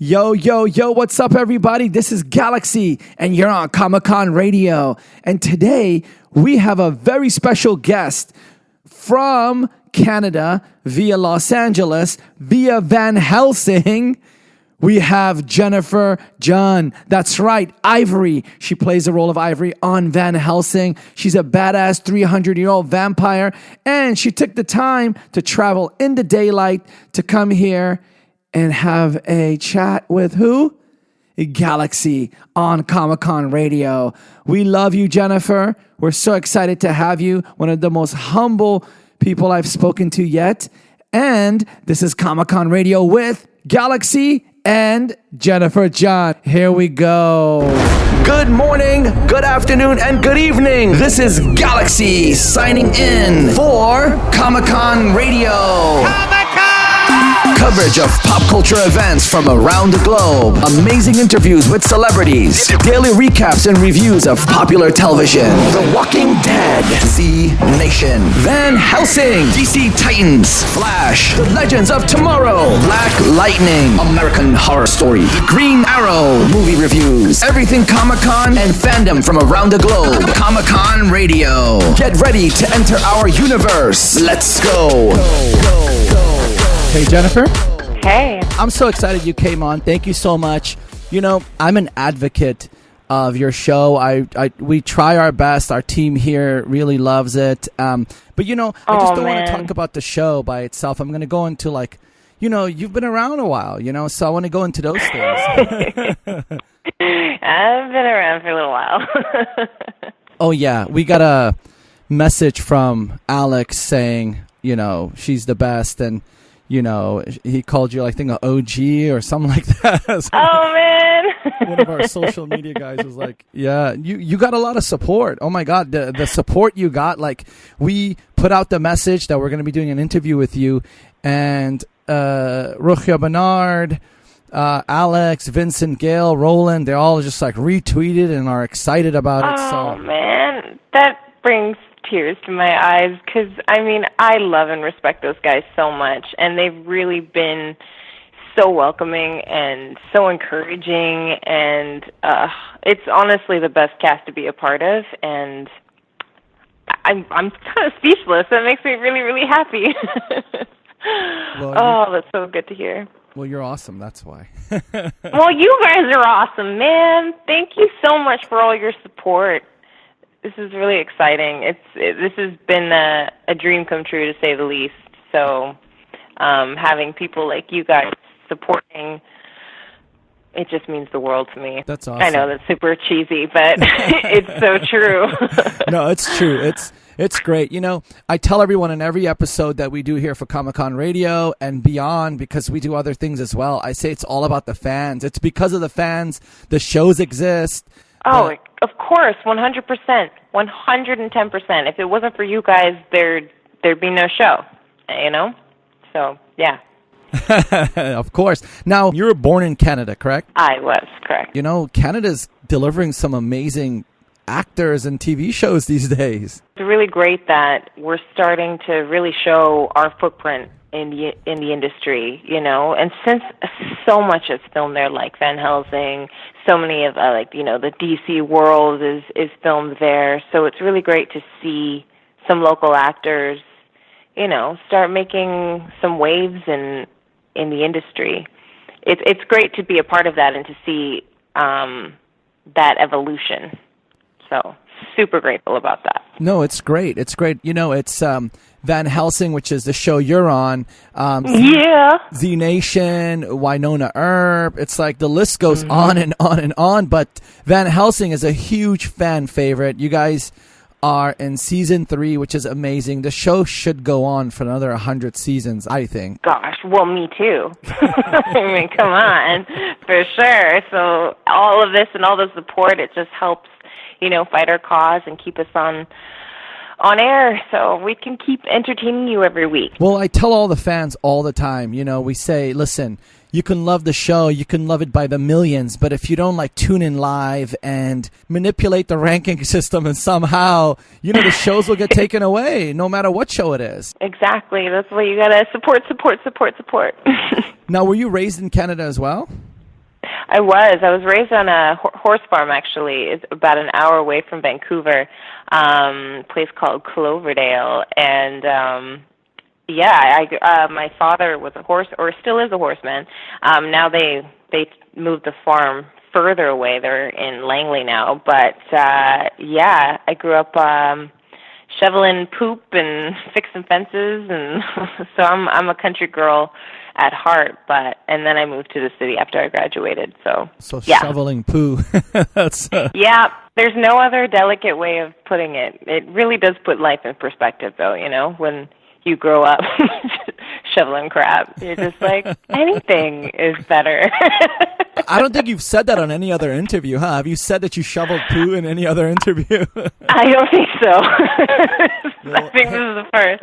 Yo, yo, yo, what's up, everybody? This is Galaxy, and you're on Comic-Con Radio. And today, we have a very special guest from Canada via Los Angeles, via Van Helsing. We have Jennifer Cheon. That's right, Ivory. She plays the role of Ivory on Van Helsing. She's a badass 300-year-old vampire, and she took the time to travel in the daylight to come here and have a chat with who? Galaxy on Comic-Con Radio. We love you, Jennifer. We're so excited to have you. One of the most humble people I've spoken to yet. And this is Comic-Con Radio with Galaxy and Jennifer Cheon. Here we go. Good morning, good afternoon, and good evening. This is Galaxy signing in for Comic-Con Radio. Coverage of pop culture events from around the globe. Amazing interviews with celebrities. Daily recaps and reviews of popular television. The Walking Dead. Z Nation. Van Helsing. DC Titans. Flash. The Legends of Tomorrow. Black Lightning. American Horror Story. The Green Arrow. Movie reviews. Everything Comic-Con and fandom from around the globe. Comic-Con Radio. Get ready to enter our universe. Let's go. Hey, Jennifer. Hey. I'm so excited you came on. Thank you so much. You know, I'm an advocate of your show. We try our best. Our team here really loves it. But, you know, I just don't want to talk about the show by itself. I'm going to go into, like, you know, you've been around a while, you know, so I want to go into those things. I've been around for a little while. Oh, yeah. We got a message from Alex saying, you know, she's the best, and you know, he called you, I think, an OG or something like that. So oh, man. One of our social media guys was like, yeah, you got a lot of support. Oh, my God, the support you got. Like, we put out the message that we're going to be doing an interview with you, and Ruchia Bernard, Alex, Vincent, Gail, Roland, they all just, like, retweeted and are excited about it. Oh, man. That brings tears to my eyes because, I mean, I love and respect those guys so much, and they've really been so welcoming and so encouraging, and it's honestly the best cast to be a part of, and I'm kind of speechless. That makes me really, really happy. Well, that's so good to hear. Well, you're awesome, that's why. Well, you guys are awesome, man. Thank you so much for all your support. This is really exciting. This has been a dream come true, to say the least. So having people like you guys supporting, it just means the world to me. That's awesome. I know that's super cheesy, but it's so true. No, it's true. It's great. You know, I tell everyone in every episode that we do here for Comic-Con Radio and beyond, because we do other things as well, I say it's all about the fans. It's because of the fans the shows exist. Oh, of course, 100%, 110%. If it wasn't for you guys, there'd be no show, you know? So, yeah. Of course. Now, you were born in Canada, correct? I was, correct. You know, Canada's delivering some amazing actors and TV shows these days. It's really great that we're starting to really show our footprint in the industry, you know, and since so much is filmed there, like Van Helsing, so many of like, you know, the DC world is filmed there, so it's really great to see some local actors, you know, start making some waves in the industry. It's great to be a part of that and to see that evolution. So super grateful about that. No, it's great. It's great. You know, it's Van Helsing, which is the show you're on. Z Nation, Winona Earp. It's like the list goes on and on and on. But Van Helsing is a huge fan favorite. You guys are in season 3, which is amazing. The show should go on for another 100 seasons, I think. Gosh, well, me too. I mean, come on, for sure. So all of this and all the support, it just helps, you know, fight our cause and keep us on air so we can keep entertaining you every week. Well, I tell all the fans all the time, you know, we say, listen, you can love the show, you can love it by the millions, but if you don't like tune in live and manipulate the ranking system and somehow, you know, the shows will get taken away no matter what show it is. Exactly. That's why you got to support. Now, were you raised in Canada as well? I was raised on a horse farm, actually. It's about an hour away from Vancouver, place called Cloverdale. And my father was a horse, or still is a horseman. Now they moved the farm further away. They're in Langley now. But I grew up shoveling poop and fixing fences, and so I'm a country girl at heart, and then I moved to the city after I graduated. So shoveling poo. That's yeah. There's no other delicate way of putting it. It really does put life in perspective, though. You know, when you grow up shoveling crap, you're just like, anything is better. I don't think you've said that on any other interview, huh? Have you said that you shoveled poo in any other interview? I don't think so. I think this is the first.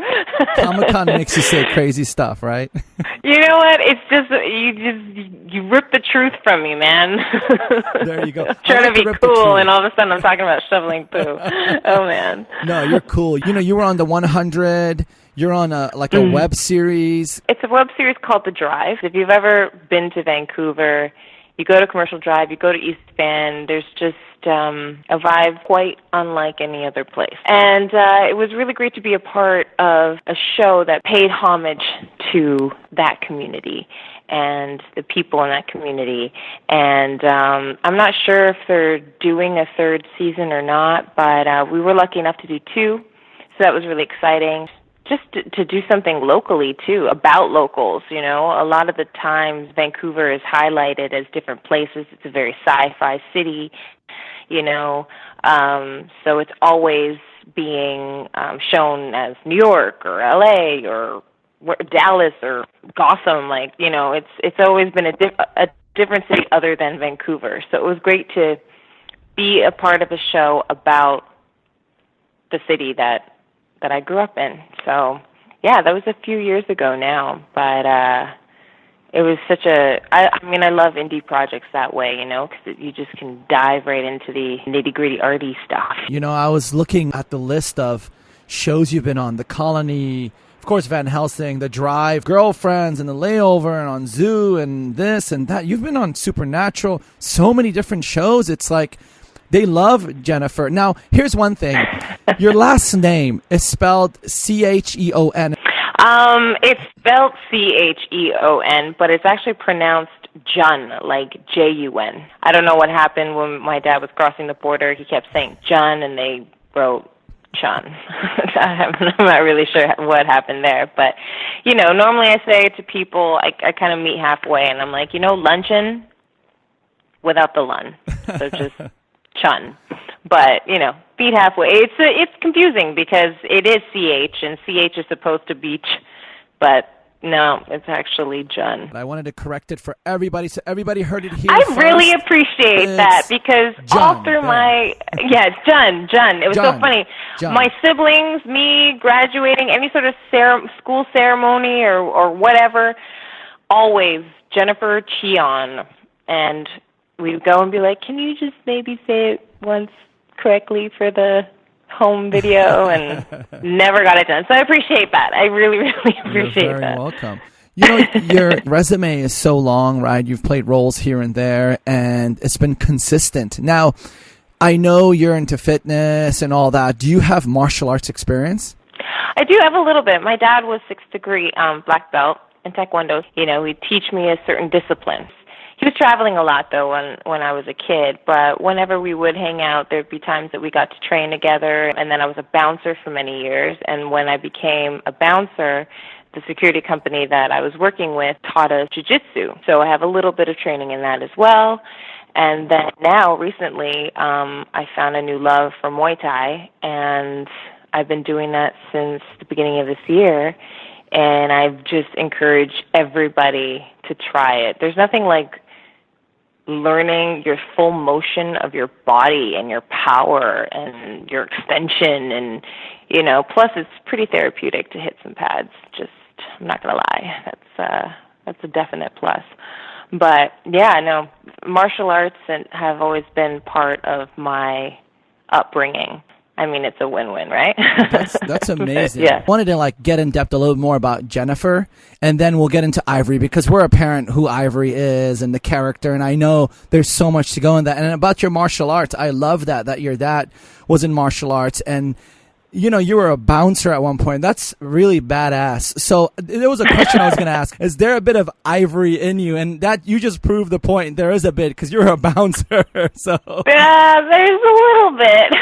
Comic-Con makes you say crazy stuff, right? You know what? It's just you rip the truth from me, man. There you go. Trying to be cool, and all of a sudden I'm talking about shoveling poo. Oh man. No, you're cool. You know, you were on the 100. You're on a web series. It's a web series called The Drive. If you've ever been to Vancouver, you go to Commercial Drive, you go to East Van, there's just a vibe quite unlike any other place. And it was really great to be a part of a show that paid homage to that community and the people in that community. And I'm not sure if they're doing a third season or not, but we were lucky enough to do 2, so that was really exciting. Just to do something locally, too, about locals, you know. A lot of the times Vancouver is highlighted as different places. It's a very sci-fi city, you know. So it's always being shown as New York or L.A. or Dallas or Gotham. Like, you know, it's always been a different city other than Vancouver. So it was great to be a part of a show about the city that I grew up in. So, yeah, that was a few years ago now, but it was I love indie projects that way, you know, because you just can dive right into the nitty-gritty arty stuff. You know, I was looking at the list of shows you've been on, The Colony, of course, Van Helsing, The Drive, Girlfriends, and The Layover, and on Zoo, and this and that. You've been on Supernatural, so many different shows. It's like, they love Jennifer. Now, here's one thing. Your last name is spelled Cheon. It's spelled Cheon, but it's actually pronounced Jun, like Jun. I don't know what happened when my dad was crossing the border. He kept saying Jun, and they wrote Chun. I'm not really sure what happened there. But, you know, normally I say it to people, I kind of meet halfway, and I'm like, you know, luncheon without the lun. So just Chun. But, you know, beat halfway. It's confusing because it is CH, and CH is supposed to be ch, but no, it's actually Jun. I wanted to correct it for everybody, so everybody heard it here I first. really appreciate that because Jun, all through Jun. It was so funny. Jun. My siblings, me graduating, any sort of school ceremony or whatever, always Jennifer Cheon. And we'd go and be like, can you just maybe say it once correctly for the home video, and never got it done. So I appreciate that. I really, really appreciate You're very that. welcome. You know, your resume is so long, right? You've played roles here and there, and it's been consistent. Now, I know you're into fitness and all that. Do you have martial arts experience? I do have a little bit. My dad was 6th degree black belt in Taekwondo. You know, he'd teach me a certain discipline. He was traveling a lot, though, when I was a kid, but whenever we would hang out, there'd be times that we got to train together, and then I was a bouncer for many years, and when I became a bouncer, the security company that I was working with taught us jiu-jitsu, so I have a little bit of training in that as well. And then now, recently, I found a new love for Muay Thai, and I've been doing that since the beginning of this year, and I've just encouraged everybody to try it. There's nothing like learning your full motion of your body and your power and your extension, and, you know, plus it's pretty therapeutic to hit some pads. Just, I'm not going to lie. That's a definite plus. But, yeah, no, martial arts have always been part of my upbringing. I mean, it's a win-win, right? That's amazing. Yeah. I wanted to like get in depth a little more about Jennifer, and then we'll get into Ivory, because we're apparent who Ivory is and the character, and I know there's so much to go in that. And about your martial arts, I love that your dad was in martial arts, and you know, you were a bouncer at one point. That's really badass. So there was a question I was going to ask. Is there a bit of Ivory in you? And that you just proved the point. There is a bit, because you're a bouncer. So yeah, there's a little bit.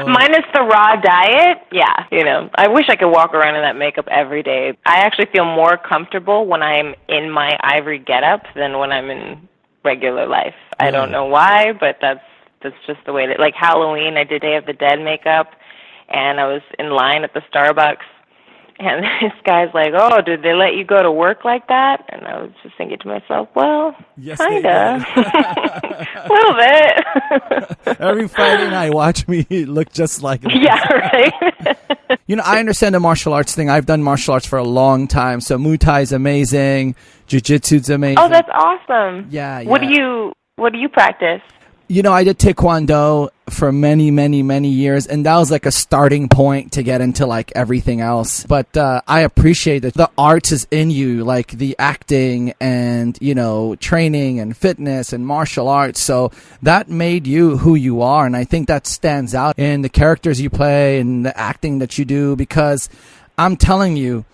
Minus the raw diet. Yeah, you know, I wish I could walk around in that makeup every day. I actually feel more comfortable when I'm in my Ivory getup than when I'm in regular life. I don't know why, but that's just the way that, like Halloween, I did Day of the Dead makeup, and I was in line at the Starbucks, and this guy's like, "Oh, did they let you go to work like that?" And I was just thinking to myself, well, yes, kinda. A little bit. Every Friday night, watch me look just like it. Yeah, right? You know, I understand the martial arts thing. I've done martial arts for a long time, so Muay Thai is amazing, Jiu-Jitsu's amazing. Oh, that's awesome. Yeah. What do you practice? You know, I did Taekwondo for many, many, many years, and that was like a starting point to get into like everything else. But I appreciate that the arts is in you, like the acting and, you know, training and fitness and martial arts. So that made you who you are, and I think that stands out in the characters you play and the acting that you do, because I'm telling you,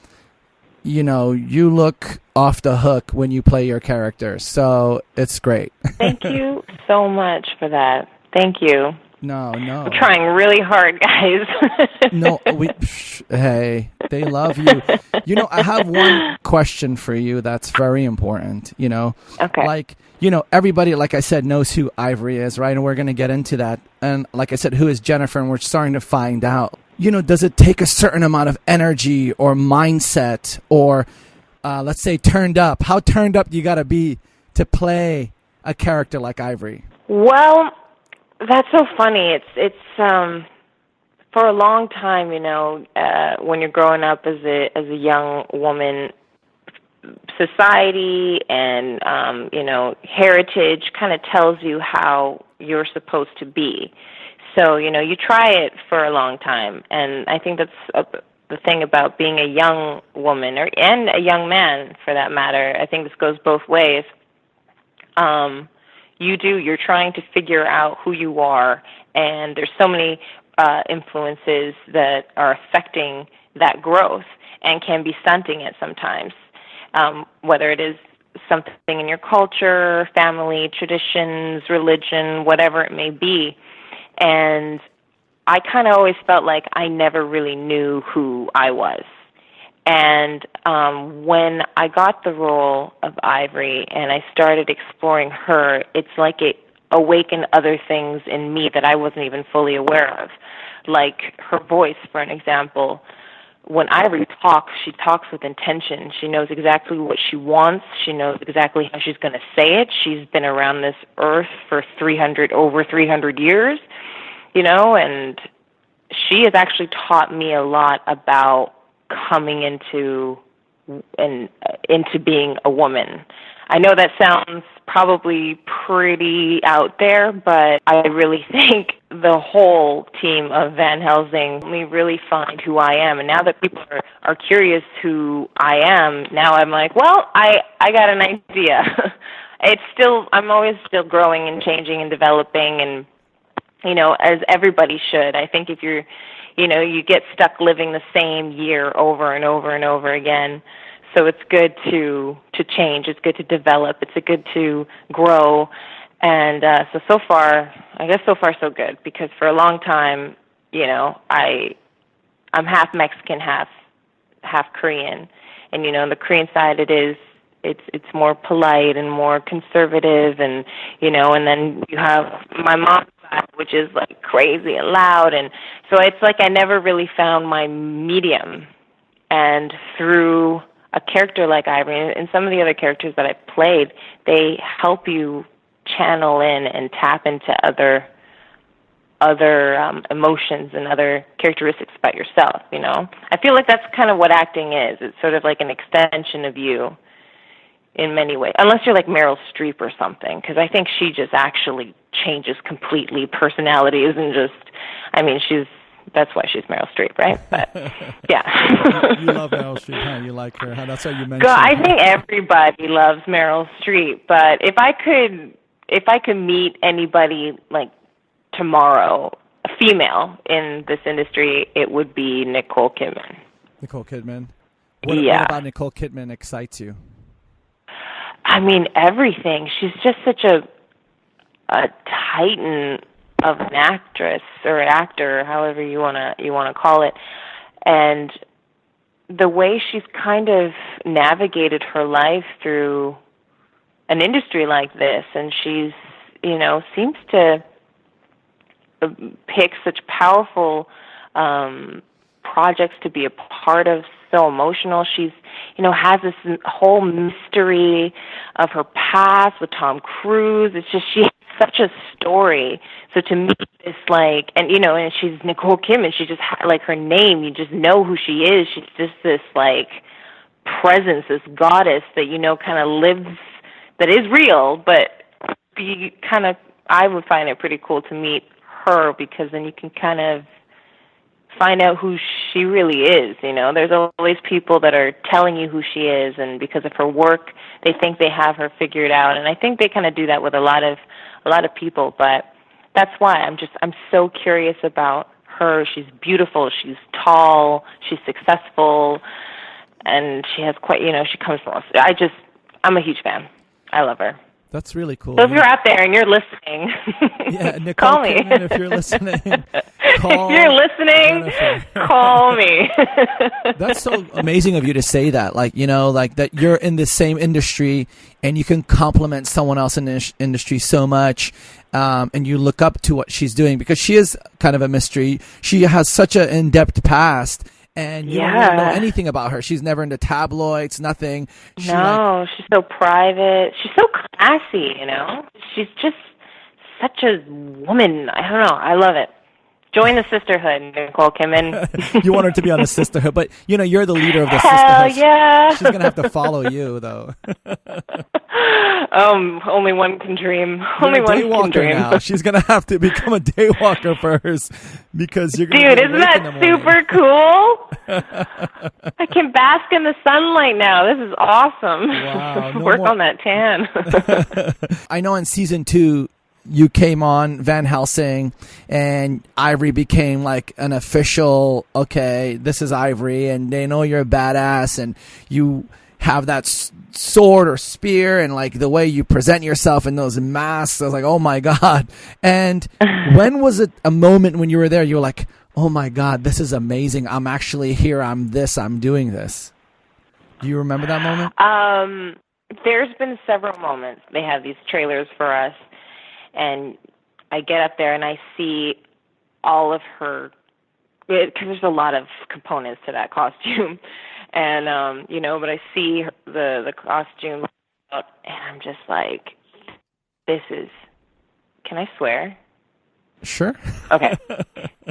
you know, you look off the hook when you play your characters. So it's great. Thank you so much for that. Thank you. No. I'm trying really hard, guys. No, hey, they love you. You know, I have one question for you that's very important, you know. Okay. Like, you know, everybody, like I said, knows who Ivory is, right? And we're going to get into that. And like I said, who is Jennifer? And we're starting to find out. You know, does it take a certain amount of energy or mindset or, let's say, turned up? How turned up do you got to be to play a character like Ivory? Well, that's so funny. It's for a long time, you know, when you're growing up as a young woman, society and you know, heritage kind of tells you how you're supposed to be. So, you know, you try it for a long time, and I think that's the thing about being a young woman and a young man, for that matter. I think this goes both ways. You're trying to figure out who you are, and there's so many influences that are affecting that growth and can be stunting it sometimes, whether it is something in your culture, family, traditions, religion, whatever it may be. And I kind of always felt like I never really knew who I was. And when I got the role of Ivory and I started exploring her, it's like it awakened other things in me that I wasn't even fully aware of. Like her voice, for an example. When Ivory talks, she talks with intention. She knows exactly what she wants. She knows exactly how she's going to say it. She's been around this earth for over 300 years, you know, and she has actually taught me a lot about coming into being a woman. I know that sounds probably pretty out there, but I really think the whole team of Van Helsing let me really find who I am. And now that people are curious who I am, now I'm like, well, I got an idea. I'm always still growing and changing and developing, and, you know, as everybody should. I think if you get stuck living the same year over and over and over again. So it's good to change. It's good to develop. It's good to grow. And so far, I guess so far so good, because for a long time, you know, I'm half Mexican, half Korean. And, you know, on the Korean side it's more polite and more conservative, and, you know, and then you have my mom's side, which is like crazy and loud, and so it's like I never really found my medium. And through a character like Ivory and some of the other characters that I played, they help you channel in and tap into other emotions and other characteristics about yourself, you know. I feel like that's kind of what acting is. It's sort of like an extension of you. in many ways, unless you're like Meryl Streep or something, because I think she just actually changes completely. Personality isn't just, I mean, that's why she's Meryl Streep, right? But yeah. You love Meryl Streep, huh? You like her, huh? That's why you mentioned God, I think everybody loves Meryl Streep, but if I could meet anybody like tomorrow, a female in this industry, it would be Nicole Kidman. Nicole Kidman? What about Nicole Kidman excites you? I mean, everything. She's just such a titan of an actress or an actor, however you wanna call it, and the way she's kind of navigated her life through an industry like this, and she's seems to pick such powerful projects to be a part of. So emotional. She's, has this whole mystery of her past with Tom Cruise. It's just, she has such a story. So to me, it's like, and she's Nicole Kidman. She just, like her name, you just know who she is. She's just this like presence, this goddess that, kind of lives, that is real, but I would find it pretty cool to meet her, because then you can kind of find out who she really is. There's always people that are telling you who she is, and because of her work, they think they have her figured out. And I think they kind of do that with a lot of people. But that's why I'm so curious about her. She's beautiful. She's tall. She's successful, and she has quite. She comes from. I'm a huge fan. I love her. That's really cool. So if you're out there and you're listening, Nicole call me. Kidman, if you're listening, call. If you're listening, call me. That's so amazing of you to say that. Like, like that you're in the same industry and you can compliment someone else in the industry so much. And you look up to what she's doing, because she is kind of a mystery. She has such an in-depth past. And you don't really know anything about her. She's never into tabloids, nothing. She's so private. She's so classy, She's just such a woman. I don't know. I love it. Join the sisterhood, Nicole Kidman. You want her to be on the sisterhood, but you're the leader of the sisterhood. Hell yeah. She's gonna have to follow you, though. Only one can dream. Only one can dream. Now. She's gonna have to become a daywalker first, because you're gonna. Dude, isn't that super cool? I can bask in the sunlight now. This is awesome. Wow. Work on that tan. I know in season 2. You came on Van Helsing, and Ivory became like an official, okay, this is Ivory, and they know you're a badass, and you have that sword or spear, and like the way you present yourself in those masks. I was like, oh my God. And when was it a moment when you were there, you were like, oh my God, this is amazing. I'm actually here. I'm doing this. Do you remember that moment? There's been several moments. They have these trailers for us. And I get up there and I see all of her, because there's a lot of components to that costume, and but I see the costume, and I'm just like, this is. Can I swear? Sure. Okay.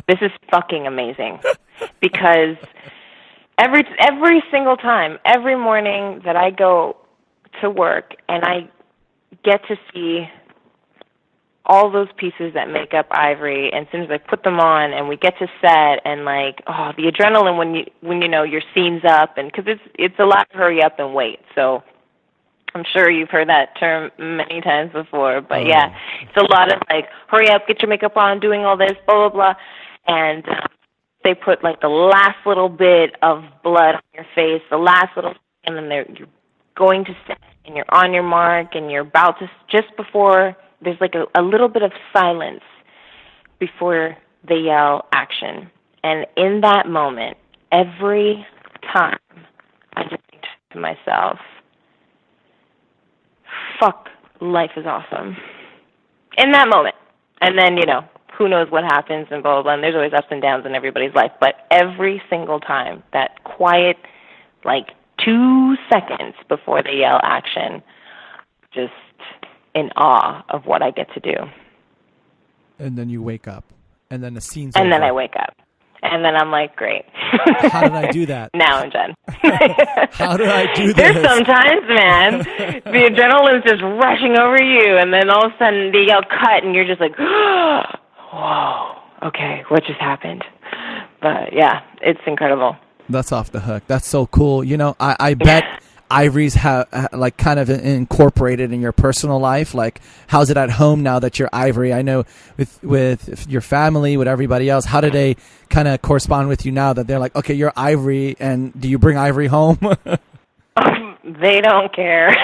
This is fucking amazing, because every single time, every morning that I go to work and I get to see all those pieces that make up Ivory, and as soon as I put them on and we get to set, and like, the adrenaline when your scene's up, and because it's a lot of hurry up and wait. So I'm sure you've heard that term many times before, but yeah, it's a lot of like, hurry up, get your makeup on, doing all this, blah, blah, blah. And they put like the last little bit of blood on your face, the last little, and then you're going to set, and you're on your mark, and you're about to, just before, there's like a little bit of silence before they yell action. And in that moment, every time, I just think to myself, fuck, life is awesome. In that moment. And then, who knows what happens and blah, blah, blah. And there's always ups and downs in everybody's life. But every single time, that quiet, like 2 seconds before they yell action, just in awe of what I get to do. And then you wake up. And then the scene's And over. then I wake up. And then I'm like, great. How did I do that? Now I'm Jen. How did I do this? There's sometimes, man, the adrenaline's just rushing over you, and then all of a sudden they yell cut, and you're just like, whoa, okay, what just happened? But yeah, it's incredible. That's off the hook. That's so cool. You know, I bet Ivory's like kind of incorporated in your personal life. Like, how's it at home now that you're Ivory? I know with your family, with everybody else, how do they kind of correspond with you now that they're like, okay, you're Ivory, and do you bring Ivory home? They don't care.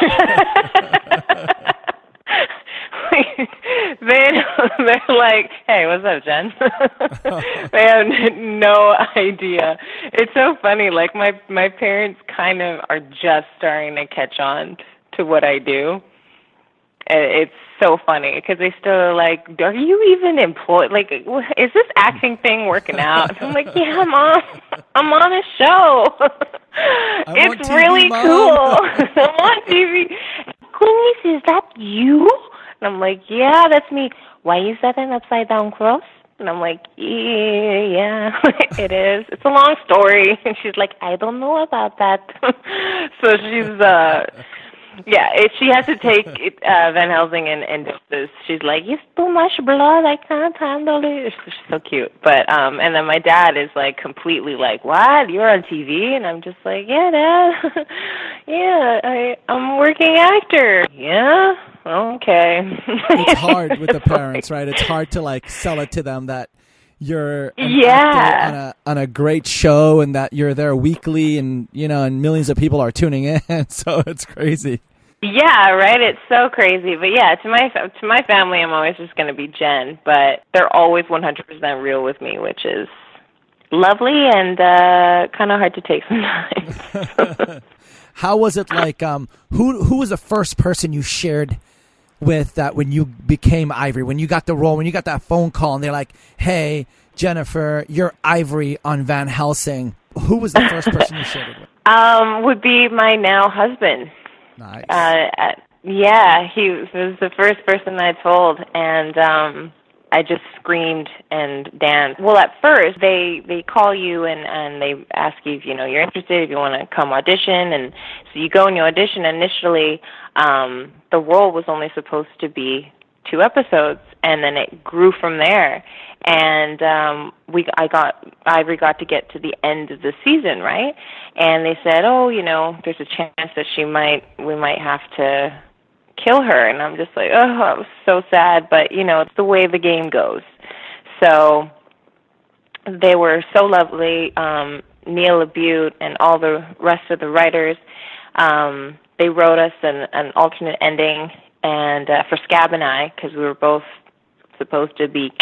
They're like, hey, what's up, Jen? They have no idea. It's so funny. Like, my parents kind of are just starting to catch on to what I do. It's so funny because they still are like, are you even employed? Like, is this acting thing working out? I'm like, yeah, Mom. I'm on a show. It's TV, really Mom. Cool. I'm on TV. Goodness, is that you? And I'm like, yeah, that's me. Why is that an upside down cross? And I'm like, yeah, it is. It's a long story. And she's like, I don't know about that. So she's, she has to take Van Helsing and doses. She's like, it's too much blood. I can't handle it. She's so cute. But, and then my dad is like completely like, what? You're on TV? And I'm just like, yeah, Dad. Yeah, I'm a working actor. Yeah. Okay. It's hard with the parents, right? It's hard to like sell it to them that you're an actor on a great show and that you're there weekly, and you know, and millions of people are tuning in. So it's crazy. Yeah, right. It's so crazy, but yeah, to my family, I'm always just going to be Jen. But they're always 100% real with me, which is lovely and kind of hard to take sometimes. How was it like? Who was the first person you shared with that when you became Ivory, when you got the role, when you got that phone call and they're like, hey, Jennifer, you're Ivory on Van Helsing? Who was the first person you shared it with? Would be my now husband. Nice. Yeah, he was the first person I told, and I just screamed and danced. Well, at first, they call you and they ask you if, you know, you're interested, if you want to come audition. And so you go and you audition. Initially, the role was only supposed to be 2 episodes, and then it grew from there. And Ivory got to get to the end of the season, right? And they said, oh, you know, there's a chance that we might have to kill her. And I'm just like, oh, I was so sad, but you know, it's the way the game goes. So they were so lovely. Neil Abute and all the rest of the writers, they wrote us an alternate ending, and for Scab and I, because we were both supposed to be,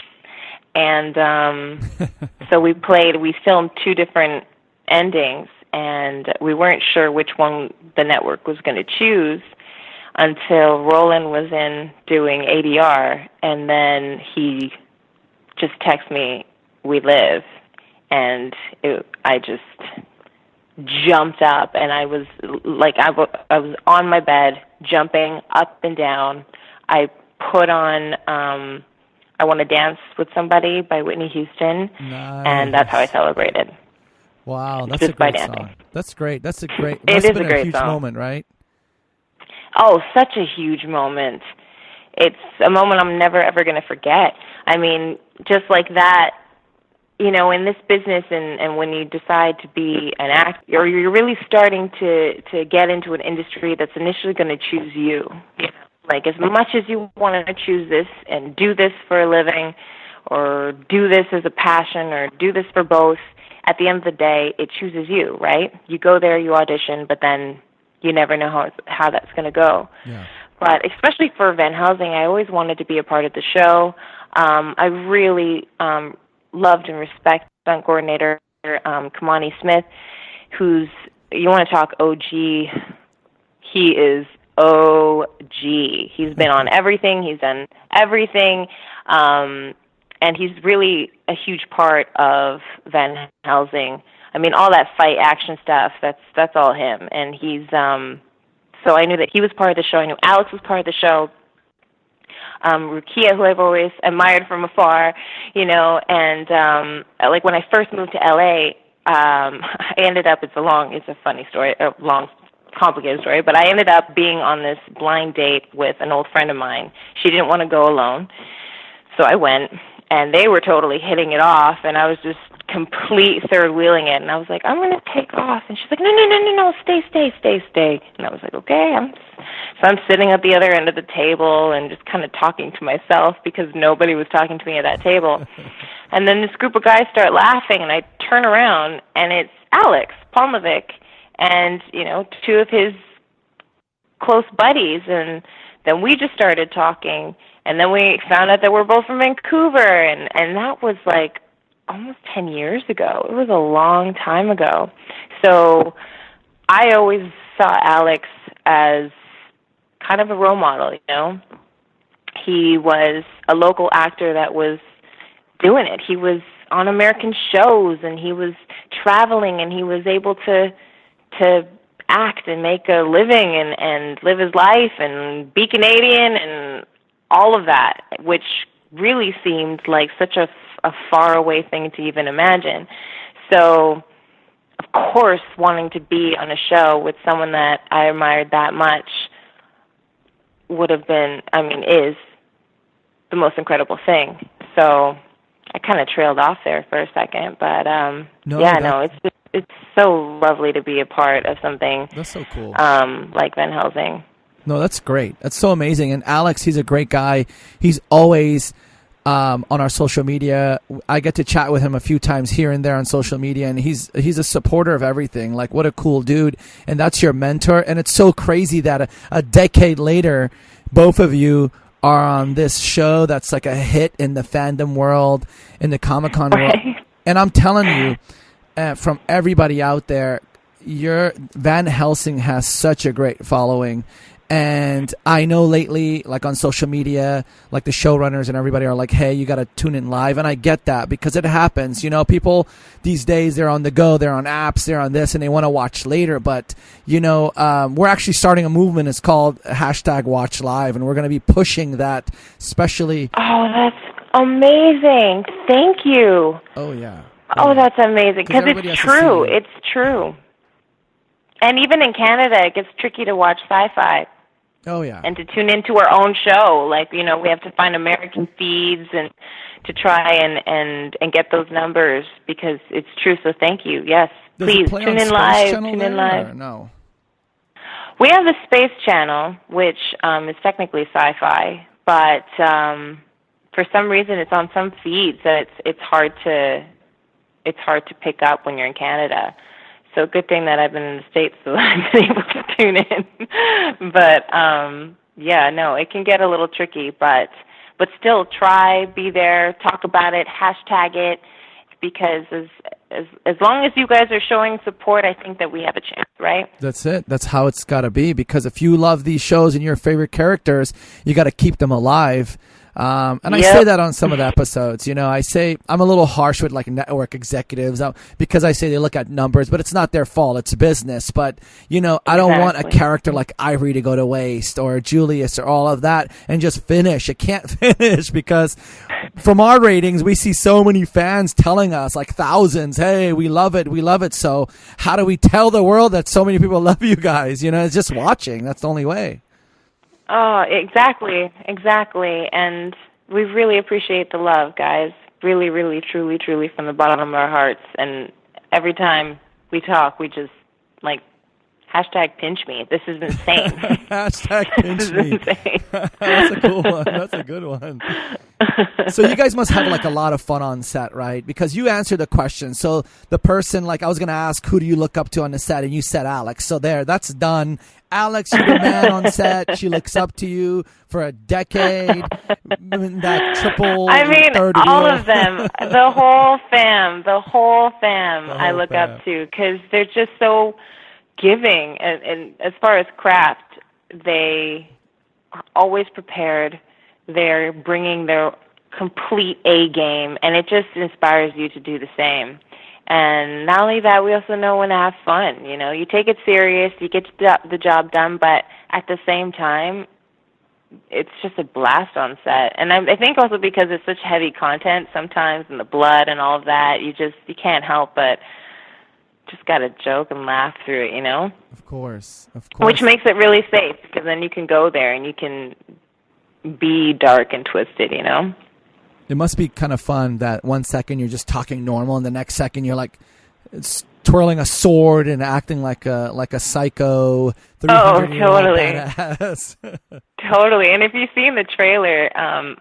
and so we filmed 2 different endings, and we weren't sure which one the network was going to choose until Roland was in doing ADR, and then he just texted me, we live, and I just jumped up, and I was like, I was on my bed, jumping up and down. I put on I Want to Dance with Somebody by Whitney Houston, nice. And that's how I celebrated. Wow, that's just a great by dancing. song. That's great. That's a great. It must is have been a great huge song. moment, right? Oh, such a huge moment. It's a moment I'm never, ever going to forget. I mean, just like that, you know, in this business and when you decide to be an actor, or you're really starting to get into an industry that's initially going to choose you. You know, like, as much as you want to choose this and do this for a living or do this as a passion or do this for both, at the end of the day, it chooses you, right? You go there, you audition, but then you never know how that's going to go. Yeah. But especially for Van Helsing, I always wanted to be a part of the show. I really loved and respect stunt coordinator Kamani Smith, who's, you want to talk OG, he is OG. He's been on everything. He's done everything. And he's really a huge part of Van Helsing. I mean, all that fight action stuff, that's all him. And he's, so I knew that he was part of the show. I knew Alex was part of the show. Rukia, who I've always admired from afar, you know, and like when I first moved to LA, I ended up, it's a funny story, a long, complicated story, but I ended up being on this blind date with an old friend of mine. She didn't want to go alone, so I went, and they were totally hitting it off, and I was just complete third wheeling it, and I was like, I'm going to take off, and she's like, no, stay. And I was like, okay. So I'm sitting at the other end of the table and just kind of talking to myself because nobody was talking to me at that table. And then this group of guys start laughing, and I turn around, and it's Alex Palmovic and, two of his close buddies, and then we just started talking, and then we found out that we're both from Vancouver, and that was like almost 10 years ago. It was a long time ago. So I always saw Alex as kind of a role model, He was a local actor that was doing it. He was on American shows, and he was traveling, and he was able to act and make a living and live his life and be Canadian and all of that, which really seemed like such a faraway thing to even imagine. So, of course, wanting to be on a show with someone that I admired that much would have been, is the most incredible thing. So I kind of trailed off there for a second, but it's so lovely to be a part of something. That's so cool. Like Van Helsing. No, that's great. That's so amazing. And Alex, he's a great guy. He's always on our social media. I get to chat with him a few times here and there on social media, and he's a supporter of everything. Like, what a cool dude. And that's your mentor. And it's so crazy that a decade later, both of you are on this show that's like a hit in the fandom world, in the Comic-Con world. And I'm telling you, from everybody out there, Van Helsing has such a great following. And I know lately, like on social media, like the showrunners and everybody are like, hey, you got to tune in live. And I get that because it happens. People these days, they're on the go, they're on apps, they're on this, and they want to watch later. But, we're actually starting a movement. It's called #WatchLive. And we're going to be pushing that, especially. Oh, that's amazing. Thank you. Oh, yeah. Oh, that's amazing. Because it's true. It's true. And even in Canada, it gets tricky to watch Syfy. Oh, yeah. And to tune into our own show. Like, we have to find American feeds and to try and get those numbers because it's true. So thank you. Yes. Please, tune in live. Tune in live. No. We have the Space Channel, which is technically Syfy, but for some reason it's on some feeds that it's hard to pick up when you're in Canada. So good thing that I've been in the States so I've been able to tune in. But, it can get a little tricky, but still try, be there, talk about it, hashtag it, because as long as you guys are showing support, I think that we have a chance, right? That's it. That's how it's got to be, because if you love these shows and your favorite characters, you got to keep them alive. And I say that on some of the episodes, I say I'm a little harsh with like network executives because I say they look at numbers, but it's not their fault. It's business. But, I don't want a character like Ivory to go to waste or Julius or all of that and just finish. It can't finish because from our ratings, we see so many fans telling us like thousands, hey, we love it. We love it. So how do we tell the world that so many people love you guys? It's just watching. That's the only way. Oh, exactly. And we really appreciate the love, guys. Really, really, truly, truly from the bottom of our hearts. And every time we talk, we just, #pinch me. This is insane. #pinch me. That's a cool one. That's a good one. So you guys must have a lot of fun on set, right? Because you answered the question. So the person, I was going to ask, who do you look up to on the set? And you said Alex. So that's done. Alex, you're the man on set. She looks up to you for a decade. That triple third all wheel. of them. The whole fam. I look up to because they're just so giving. And as far as craft, they are always prepared. They're bringing their complete A game, and it just inspires you to do the same. And not only that, we also know when to have fun. You take it serious, you get the job done, but at the same time, it's just a blast on set. And I think also because it's such heavy content sometimes, and the blood and all of that, you can't help but just got to joke and laugh through it, Of course, of course. Which makes it really safe, because then you can go there and you can be dark and twisted, It must be kind of fun that 1 second you're just talking normal, and the next second you're like twirling a sword and acting like a psycho. Oh, totally. Badass. Totally. And if you see in the trailer,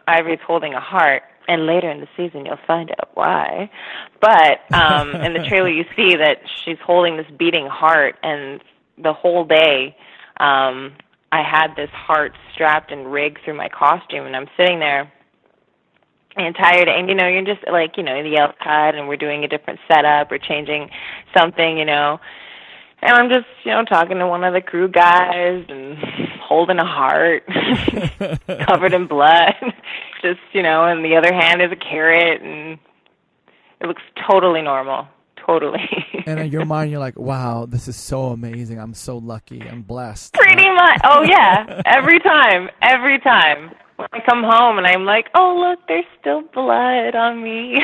Ivory's holding a heart, and later in the season you'll find out why. But in the trailer you see that she's holding this beating heart, and the whole day I had this heart strapped and rigged through my costume, and I'm sitting there and tired, and you're just like, the yell cut, and we're doing a different setup or changing something, and I'm just, talking to one of the crew guys and holding a heart covered in blood, just, and the other hand is a carrot, and it looks totally normal, totally. And in your mind, you're like, wow, this is so amazing. I'm so lucky. I'm blessed. Pretty much. Oh, yeah. Every time. When I come home and I'm like, oh, look, there's still blood on me.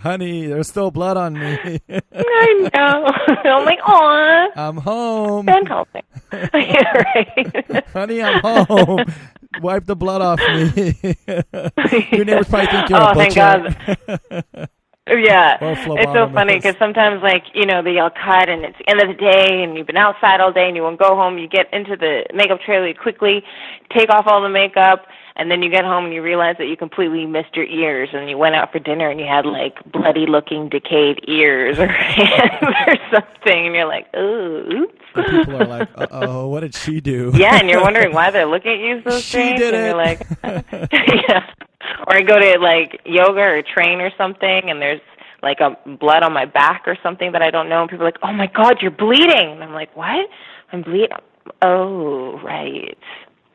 Honey, there's still blood on me. I know. I'm like, aw. I'm home. Van Helsing. Yeah, right. Honey, I'm home. Wipe the blood off me. Your neighbors probably think you're a butcher. Thank God. Yeah, it's so funny because sometimes, they all cut and it's the end of the day and you've been outside all day and you won't go home. You get into the makeup trailer, you quickly take off all the makeup, and then you get home and you realize that you completely missed your ears, and you went out for dinner and you had bloody-looking decayed ears or hands or something, and you're like, ooh, oops. And people are like, uh-oh, what did she do? Yeah, and you're wondering why they're looking at you so strange. She did and it. You're like, yeah. Or I go to yoga or train or something, and there's a blood on my back or something that I don't know, and people are like, oh my God, you're bleeding. And I'm like, what? I'm bleeding. Oh, right.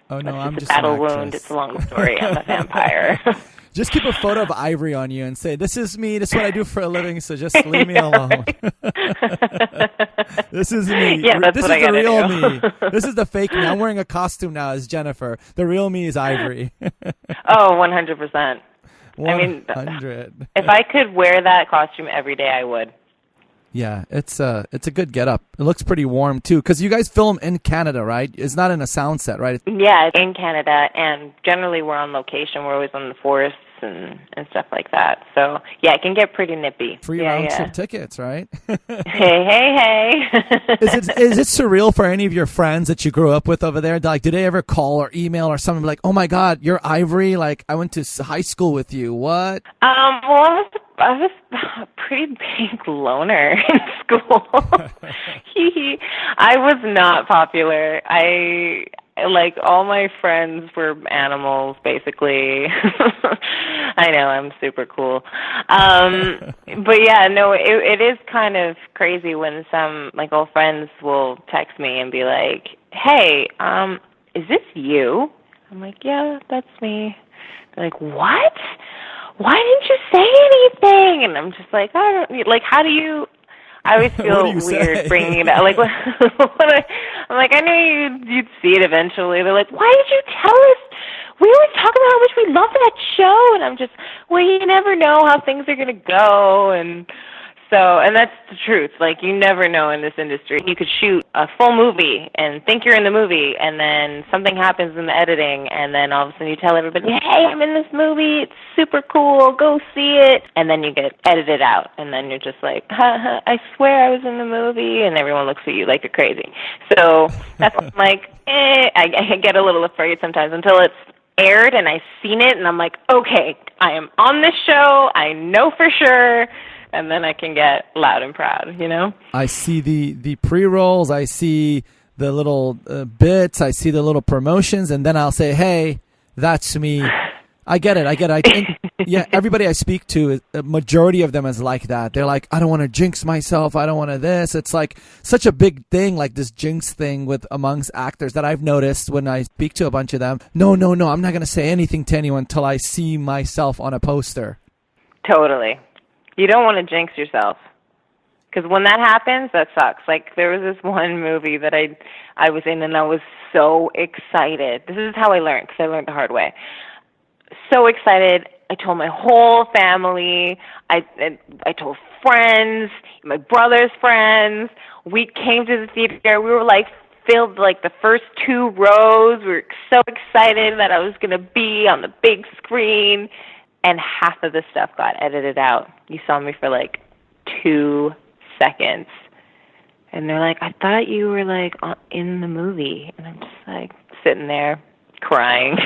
Oh no, I'm just a battle an wound. It's a long story. I'm a vampire. Just keep a photo of Ivory on you and say, this is me. This is what I do for a living. So just leave me alone. This is me. Yeah, that's this what is I gotta the real do. me. This is the fake me. I'm wearing a costume now as Jennifer. The real me is Ivory. Oh, 100%. 100. If I could wear that costume every day, I would. Yeah, it's a good getup. It looks pretty warm too, because you guys film in Canada, right? It's not in a sound set, right? Yeah, in Canada, and generally we're on location. We're always in the forests and stuff like that. So yeah, it can get pretty nippy. Free round trip tickets, right? Hey. Is it surreal for any of your friends that you grew up with over there? Do they ever call or email or something like, oh my God, you're Ivory? Like, I went to high school with you. What? Well, I was a pretty big loner in school. I was not popular. All my friends were animals, basically. I know, I'm super cool. But yeah, no, it is kind of crazy when some, old friends will text me and be like, hey, is this you? I'm like, yeah, that's me. They're like, what? Why didn't you say anything? And I'm just like, I don't, how do you... I always feel weird bringing it up. I'm like, I knew you'd see it eventually. They're like, why did you tell us? We always talk about how much we love that show. And I'm just, well, you never know how things are going to go. And that's the truth. You never know in this industry. You could shoot a full movie and think you're in the movie, and then something happens in the editing, and then all of a sudden you tell everybody, hey, I'm in this movie. It's super cool. Go see it. And then you get edited out, and then you're just like, I swear I was in the movie, and everyone looks at you like you're crazy. So that's why I'm like, I get a little afraid sometimes until it's aired and I've seen it, and I'm like, okay, I am on this show. I know for sure. And then I can get loud and proud, I see the pre-rolls. I see the little bits. I see the little promotions. And then I'll say, hey, that's me. I get it. Yeah, everybody I speak to, a majority of them is like that. They're like, I don't want to jinx myself. I don't want to this. It's like such a big thing, like this jinx thing amongst actors that I've noticed when I speak to a bunch of them. No, I'm not going to say anything to anyone until I see myself on a poster. Totally. You don't want to jinx yourself, because when that happens, that sucks. There was this one movie that I was in, and I was so excited. This is how I learned, because I learned the hard way. So excited. I told my whole family. I told friends, my brother's friends. We came to the theater. We were like filled like the first 2 rows. We were so excited that I was going to be on the big screen. And half of the stuff got edited out. You saw me for like 2 seconds. And they're like, I thought you were like in the movie. And I'm just like sitting there crying.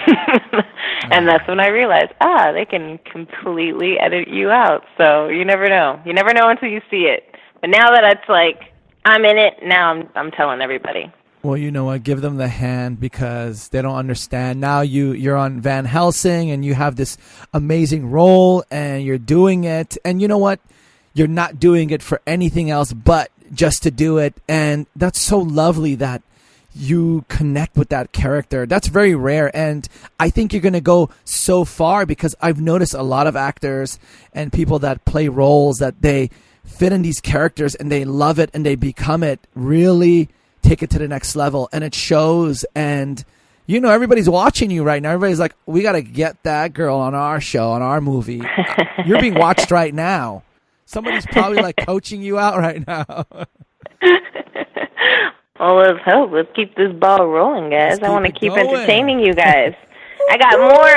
And that's when I realized, they can completely edit you out. So you never know. You never know until you see it. But now that it's like, I'm in it, now I'm telling everybody. Well, you know what? Give them the hand because they don't understand. Now you're on Van Helsing and you have this amazing role and you're doing it. And you know what? You're not doing it for anything else but just to do it. And that's so lovely that you connect with that character. That's very rare. And I think you're going to go so far because I've noticed a lot of actors and people that play roles that they fit in these characters and they love it and they become it, really take it to the next level. And it shows. And, you know, everybody's watching you right now. Everybody's like, we got to get that girl on our show, on our movie. You're being watched right now. Somebody's probably like coaching you out right now. Well, let's hope. Let's keep this ball rolling, guys. I want to keep entertaining you guys. I got more.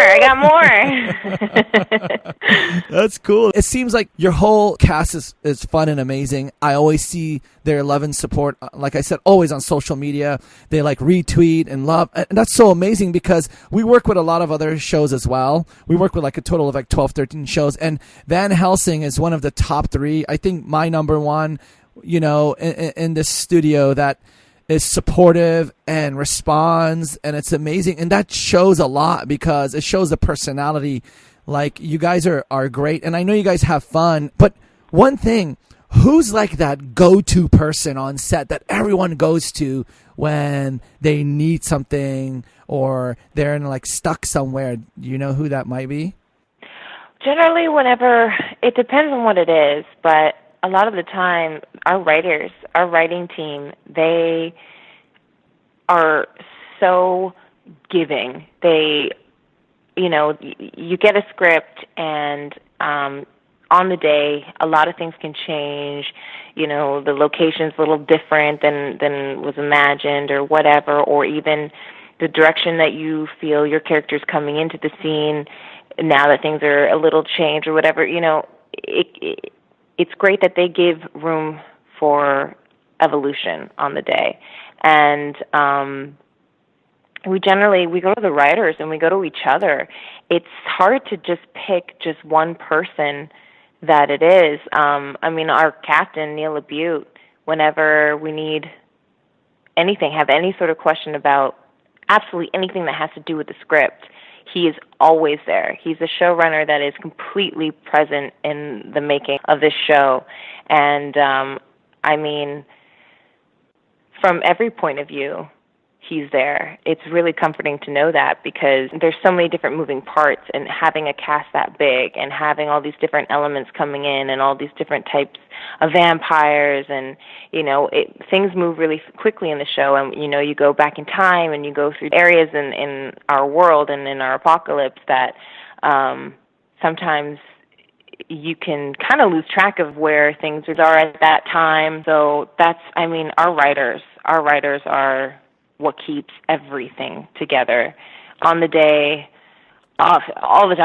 That's cool. It seems like your whole cast is fun and amazing. I always see their love and support, like I said, always on social media. They like retweet and love. And that's so amazing because we work with a lot of other shows as well. We work with like a total of like 12, 13 shows. And Van Helsing is one of the top 3. I think my number 1, you know, in this studio that is supportive and responds, and it's amazing. And that shows a lot because it shows the personality. Like, you guys are great, and I know you guys have fun. But one thing, who's like that go-to person on set that everyone goes to when they need something or they're in like stuck somewhere? Do you know who that might be? Generally, whenever, it depends on what it is, but a lot of the time, our writing team, they are so giving. They, you know, you get a script and on the day, a lot of things can change. You know, the location's a little different than was imagined or whatever, or even the direction that you feel your character's coming into the scene now that things are a little changed or whatever. You know, it's great that they give room for evolution on the day. And we go to the writers and we go to each other. It's hard to just pick just one person that it is. I mean, our captain, Neil LaBute, whenever we need anything, have any sort of question about absolutely anything that has to do with the script, he is always there. He's a showrunner that is completely present in the making of this show. And, I mean, from every point of view, he's there. It's really comforting to know that because there's so many different moving parts, and having a cast that big and having all these different elements coming in and all these different types of vampires, and, you know, things move really quickly in the show. And, you know, you go back in time and you go through areas in our world and in our apocalypse that sometimes you can kind of lose track of where things are at that time. So that's, I mean, our writers are what keeps everything together on the day, all the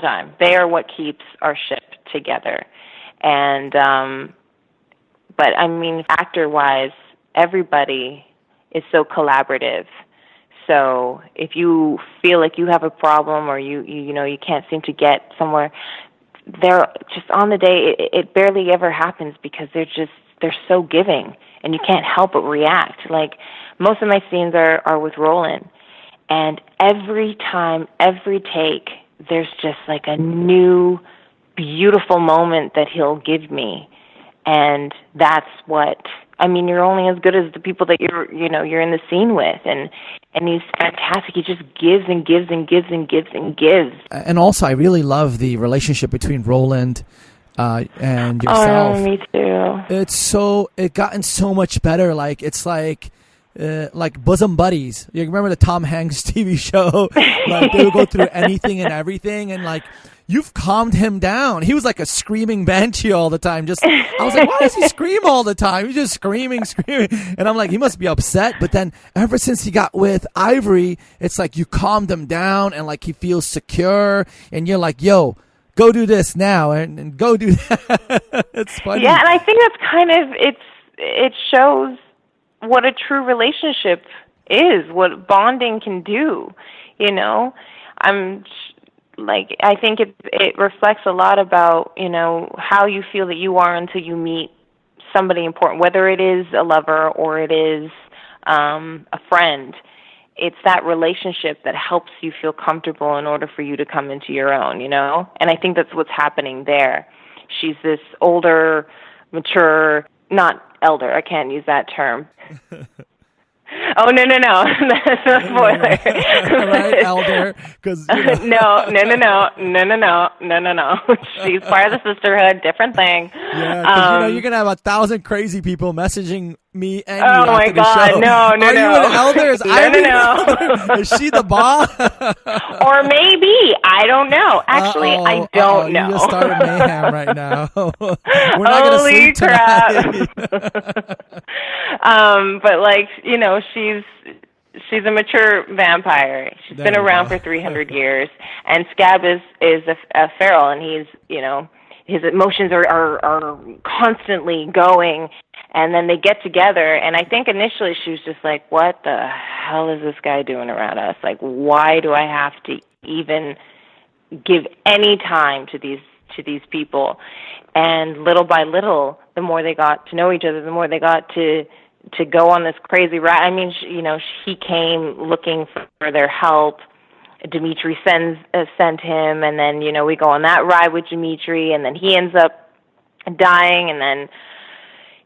time. They are what keeps our ship together. And, but I mean, actor-wise, everybody is so collaborative. So if you feel like you have a problem or you know, you can't seem to get somewhere, they're just on the day, it barely ever happens because they're so giving and you can't help but react. Like, most of my scenes are with Roland, and every time, every take, there's just like a new, beautiful moment that he'll give me. And that's what, I mean, you're only as good as the people that you're in the scene with, and he's fantastic. He just gives and gives and gives and gives and gives. And also, I really love the relationship between Roland and yourself. Oh, me too. It gotten so much better. Like, it's like bosom buddies. You remember the Tom Hanks TV show? Like, they would go through anything and everything, and like, you've calmed him down. He was like a screaming banshee all the time. I was like, why does he scream all the time? He's just screaming. And I'm like, he must be upset. But then ever since he got with Ivory, it's like you calmed him down and like he feels secure. And you're like, yo, go do this now and go do that. It's funny. Yeah, and I think that's kind of, it shows what a true relationship is, what bonding can do, you know? I think it reflects a lot about, you know, how you feel that you are until you meet somebody important, whether it is a lover or it is a friend. It's that relationship that helps you feel comfortable in order for you to come into your own, you know? And I think that's what's happening there. She's this older, mature, not elder, I can't use that term. Oh, no. That's no spoiler. Right, elder. Cause, you know. No. She's part of the sisterhood, different thing. Yeah, because you know, you're going to have 1,000 crazy people messaging me and you oh my after God, the show. no. Are you an elder? Is Ivory an elder? Is she the boss? Or maybe. I don't know. Actually, I don't know. You just started mayhem right now. We're not going to sleep tonight. But like, you know, she's a mature vampire. She's been around for 300 years. And Scab is a feral, and he's, you know, his emotions are constantly going. And then they get together, and I think initially she was just like, what the hell is this guy doing around us? Like, why do I have to even give any time to these people? And little by little, the more they got to know each other, the more they got to go on this crazy ride. I mean, he came looking for their help. Dimitri sent him, and then, you know, we go on that ride with Dimitri, and then he ends up dying, and then,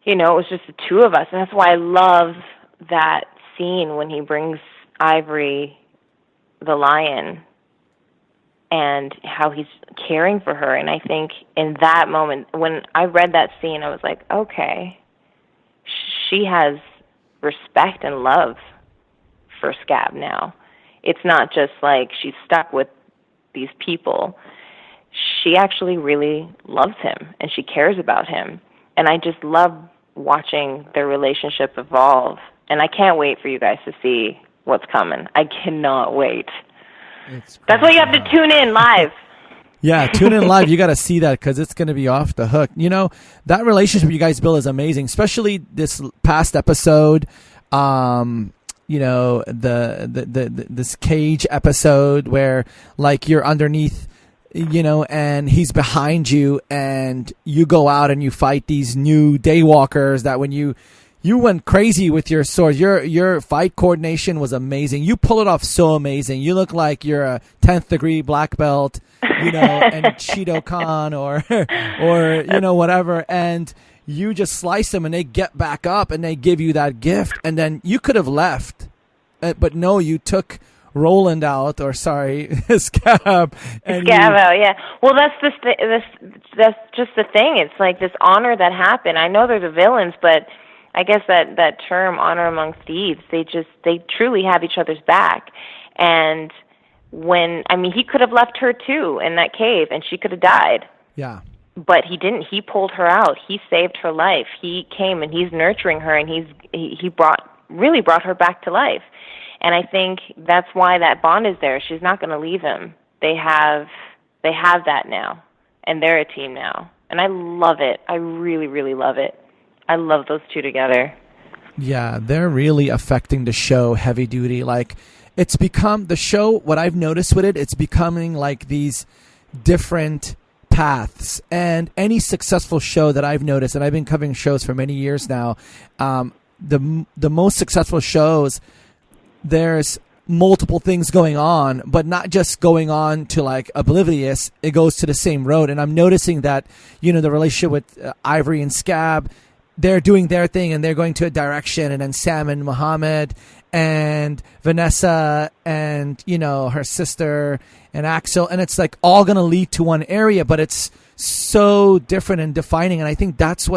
you know, it was just the two of us. And that's why I love that scene when he brings Ivory, the lion, and how he's caring for her. And I think in that moment, when I read that scene, I was like, okay, she has respect and love for Scab now. It's not just like she's stuck with these people. She actually really loves him, and she cares about him. And I just love watching their relationship evolve. And I can't wait for you guys to see what's coming. I cannot wait. That's why you have to tune in live. Yeah, tune in live. You got to see that because it's going to be off the hook. You know, that relationship you guys build is amazing, especially this past episode. You know, this cage episode where like you're underneath, you know, and he's behind you, and you go out and you fight these new daywalkers that when you went crazy with your sword. Your fight coordination was amazing. You pull it off so amazing. You look like you're a 10th degree black belt, you know, and Cheeto Khan or you know, whatever. And you just slice them and they get back up and they give you that gift. And then you could have left, but no, you took Roland out, or sorry, Scab. Scab out, yeah. Well, that's just the thing. It's like this honor that happened. I know they're the villains, but I guess that term, honor among thieves, they truly have each other's back. And he could have left her too in that cave, and she could have died. Yeah. But he didn't. He pulled her out. He saved her life. He came and he's nurturing her, and he really brought her back to life. And I think that's why that bond is there. She's not going to leave him. They have that now, and they're a team now. And I love it. I really, really love it. I love those two together. Yeah, they're really affecting the show heavy duty. Like, it's become the show, what I've noticed with it, it's becoming like these different paths. And any successful show that I've noticed, and I've been covering shows for many years now, the most successful shows, there's multiple things going on, but not just going on to like oblivious. It goes to the same road. And I'm noticing that, you know, the relationship with Ivory and Scab, they're doing their thing and they're going to a direction, and then Sam and Muhammad and Vanessa and, you know, her sister and Axel, and it's like all going to lead to one area, but it's so different and defining. And I think that's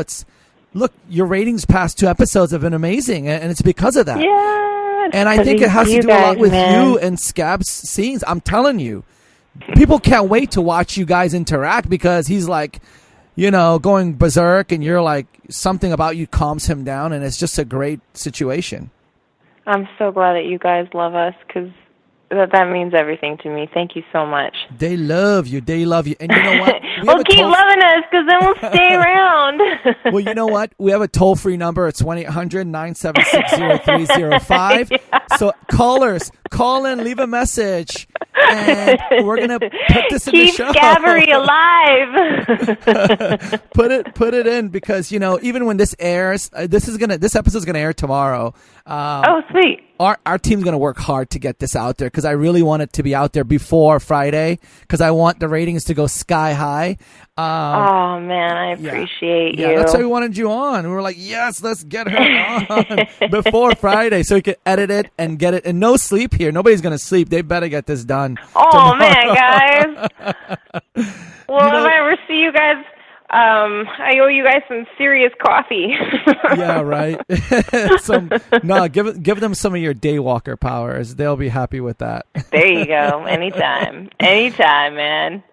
look, your ratings past 2 episodes have been amazing, and it's because of that. Yeah. And I think it has to do a lot with you and Scab's scenes. I'm telling you, people can't wait to watch you guys interact because he's like, going berserk, and you're like, something about you calms him down, and it's just a great situation. I'm so glad that you guys love us, because that means everything to me. Thank you so much. They love you. And you know what? Well, keep loving us, because then we'll stay around. Well, you know what? We have a toll-free number. It's 1-800-976-0305. Yeah. So callers, call in, leave a message, and we're going to put this in the show. Keep Ivory alive. Put it in, because, even when this airs, this episode's going to air tomorrow. Oh, sweet. Our team's going to work hard to get this out there, because I really want it to be out there before Friday, because I want the ratings to go sky high. Oh, man, I appreciate you. Yeah, that's why we wanted you on. We were like, yes, let's get her on before Friday so we could edit it and get it. And no sleep here. Nobody's going to sleep. They better get this done. Oh, tomorrow. Man, guys. Well, if I ever see you guys, I owe you guys some serious coffee. Yeah, right. Give them some of your daywalker powers. They'll be happy with that. There you go. Anytime, man.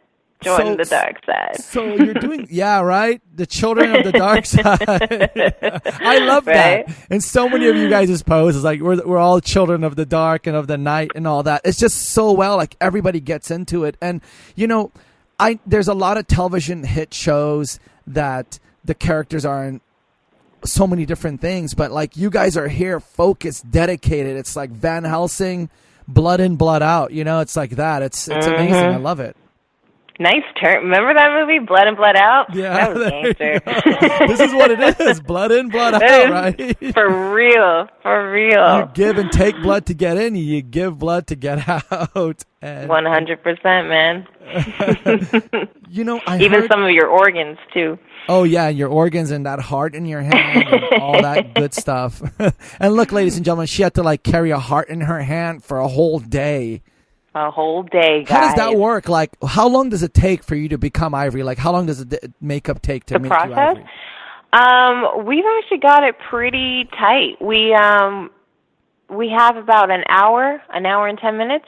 Join the dark side. So you're doing, right? The children of the dark side. I love that. And so many of you guys' posts is like, we're all children of the dark and of the night and all that. It's just so well, like everybody gets into it. And, there's a lot of television hit shows that the characters are in so many different things, but like you guys are here, focused, dedicated. It's like Van Helsing, blood in, blood out. It's like that. It's amazing. I love it. Nice turn. Remember that movie, Blood in, Blood Out? Yeah. That was gangster. This is what it is. Blood in, blood out, right? For real. You give and take blood to get in. You give blood to get out. 100%, man. I even heard, some of your organs, too. Oh, yeah, your organs and that heart in your hand and all that good stuff. And look, ladies and gentlemen, she had to, carry a heart in her hand for a whole day. A whole day, guys. How does that work? How long does it take for you to become Ivory? How long does the makeup take to make you Ivory? We've actually got it pretty tight. We have about an hour and 10 minutes,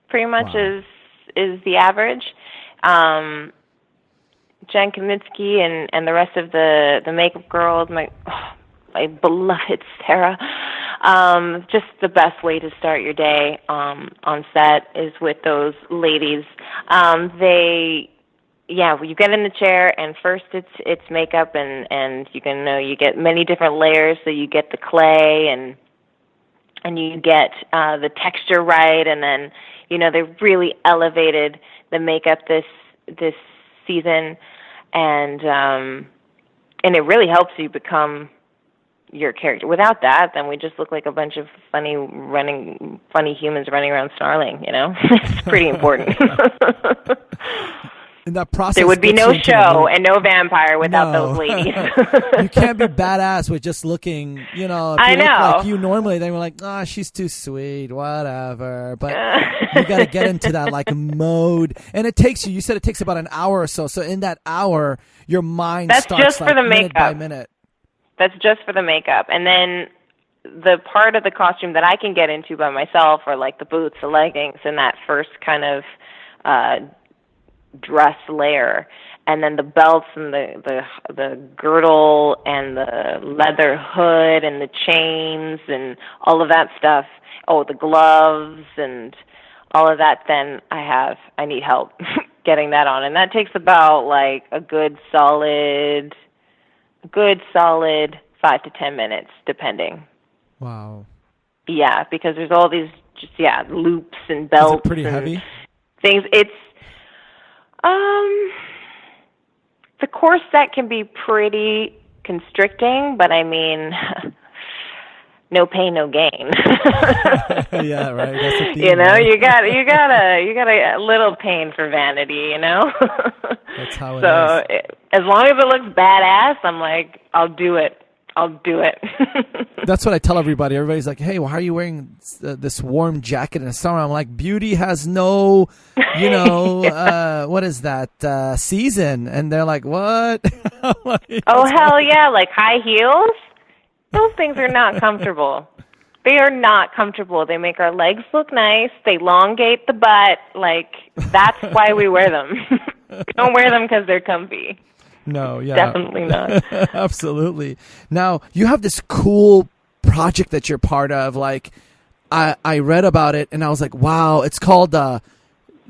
pretty much is the average. Jen Kaminsky and the rest of the makeup girls, my beloved Sarah. Just the best way to start your day on set is with those ladies. You get in the chair, and first it's makeup, and you get many different layers. So you get the clay, and you get the texture right, and then they've really elevated the makeup this season, and it really helps you become your character. Without that, then we just look like a bunch of funny humans running around snarling. It's pretty important. In that process, there would be no show and no vampire without those ladies. You can't be badass with just looking. If you look like you normally, then we're like, she's too sweet, whatever. But you got to get into that mode, and it takes you. You said it takes about an hour or so. So in that hour, your mind starts just for the minute makeup. by minute. That's just for the makeup. And then the part of the costume that I can get into by myself are the boots, the leggings, and that first kind of dress layer. And then the belts and the girdle and the leather hood and the chains and all of that stuff. Oh, the gloves and all of that. Then I need help getting that on. And that takes about a good solid 5 to 10 minutes, depending. Wow. Yeah, because there's all these loops and belts. Is it pretty heavy? Things. It's the corset can be pretty constricting, but I mean, no pain, no gain. Yeah, right. That's the theme, you got a little pain for vanity, That's how it so is. As long as it looks badass, I'm like, I'll do it. That's what I tell everybody. Everybody's like, hey, why are you wearing this warm jacket in the summer? I'm like, beauty has no, what is that, season? And they're like, what? Like, oh, hell yeah, high heels? Those things are not comfortable. They are not comfortable. They make our legs look nice. They elongate the butt. Like, that's why we wear them. We don't wear them because they're comfy. No, yeah. Definitely not. Absolutely. Now, you have this cool project that you're part of. Like, I read about it and I was like, wow, it's called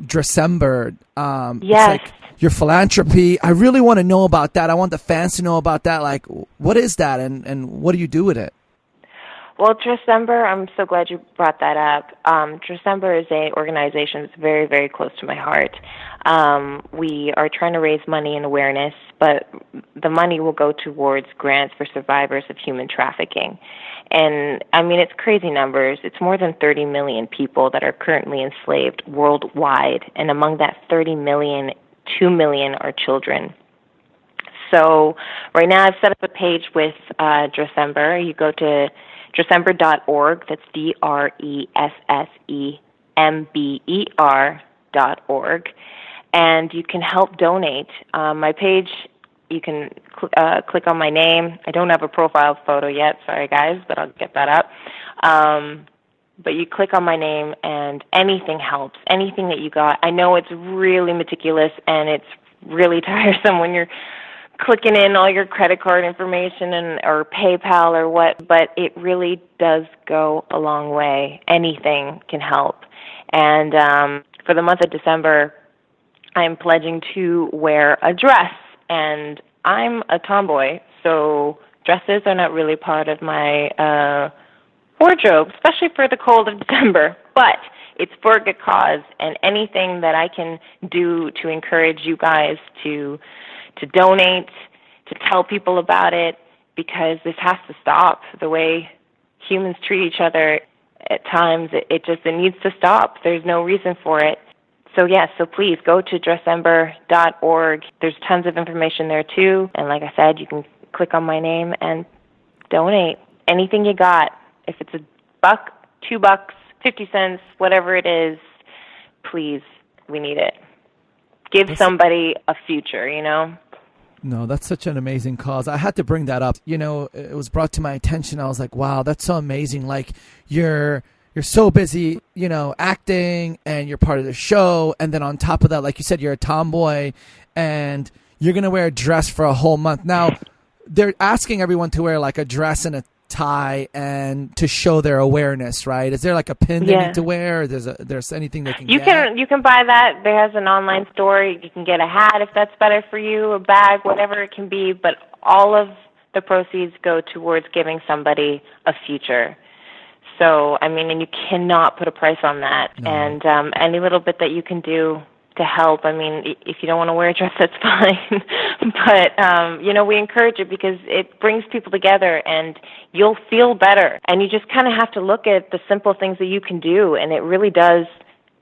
December. Yes. It's like your philanthropy. I really want to know about that. I want the fans to know about that. Like, what is that and what do you do with it? Well, December, I'm so glad you brought that up. December is an organization that's very, very close to my heart. We are trying to raise money and awareness, but the money will go towards grants for survivors of human trafficking. And, I mean, it's crazy numbers. It's more than 30 million people that are currently enslaved worldwide. And among that 30 million, 2 million are children. So right now I've set up a page with December. You go to December.org. That's DRESSEMBER.org. And you can help donate. My page, you can click on my name. I don't have a profile photo yet, sorry guys, but I'll get that up. But you click on my name and anything helps, anything that you got. I know it's really meticulous and it's really tiresome when you're clicking in all your credit card information or PayPal or what, but it really does go a long way. Anything can help. And for the month of December, I'm pledging to wear a dress. And I'm a tomboy, so dresses are not really part of my wardrobe, especially for the cold of December. But it's for a good cause, and anything that I can do to encourage you guys to donate, to tell people about it, because this has to stop. The way humans treat each other at times, it needs to stop. There's no reason for it. So yes, so please go to December.org. There's tons of information there too. And like I said, you can click on my name and donate anything you got. If it's $1, $2, 50 cents, whatever it is, please, we need it. Give somebody a future, you know? No, that's such an amazing cause. I had to bring that up. You know, it was brought to my attention. I was like, wow, that's so amazing. Like, you're so busy, you know, acting, and you're part of the show. And then on top of that, like you said, you're a tomboy and you're going to wear a dress for a whole month. Now, they're asking everyone to wear like a dress and a tie and to show their awareness, right? Is there like a pin they need to wear? Or there's anything they can get? You can buy that. There has an online store. You can get a hat if that's better for you, a bag, whatever it can be. But all of the proceeds go towards giving somebody a future. So, I mean, and you cannot put a price on that. No. And any little bit that you can do to help, I mean, if you don't want to wear a dress, that's fine. But, you know, we encourage it because it brings people together and you'll feel better. And you just kind of have to look at the simple things that you can do, and it really does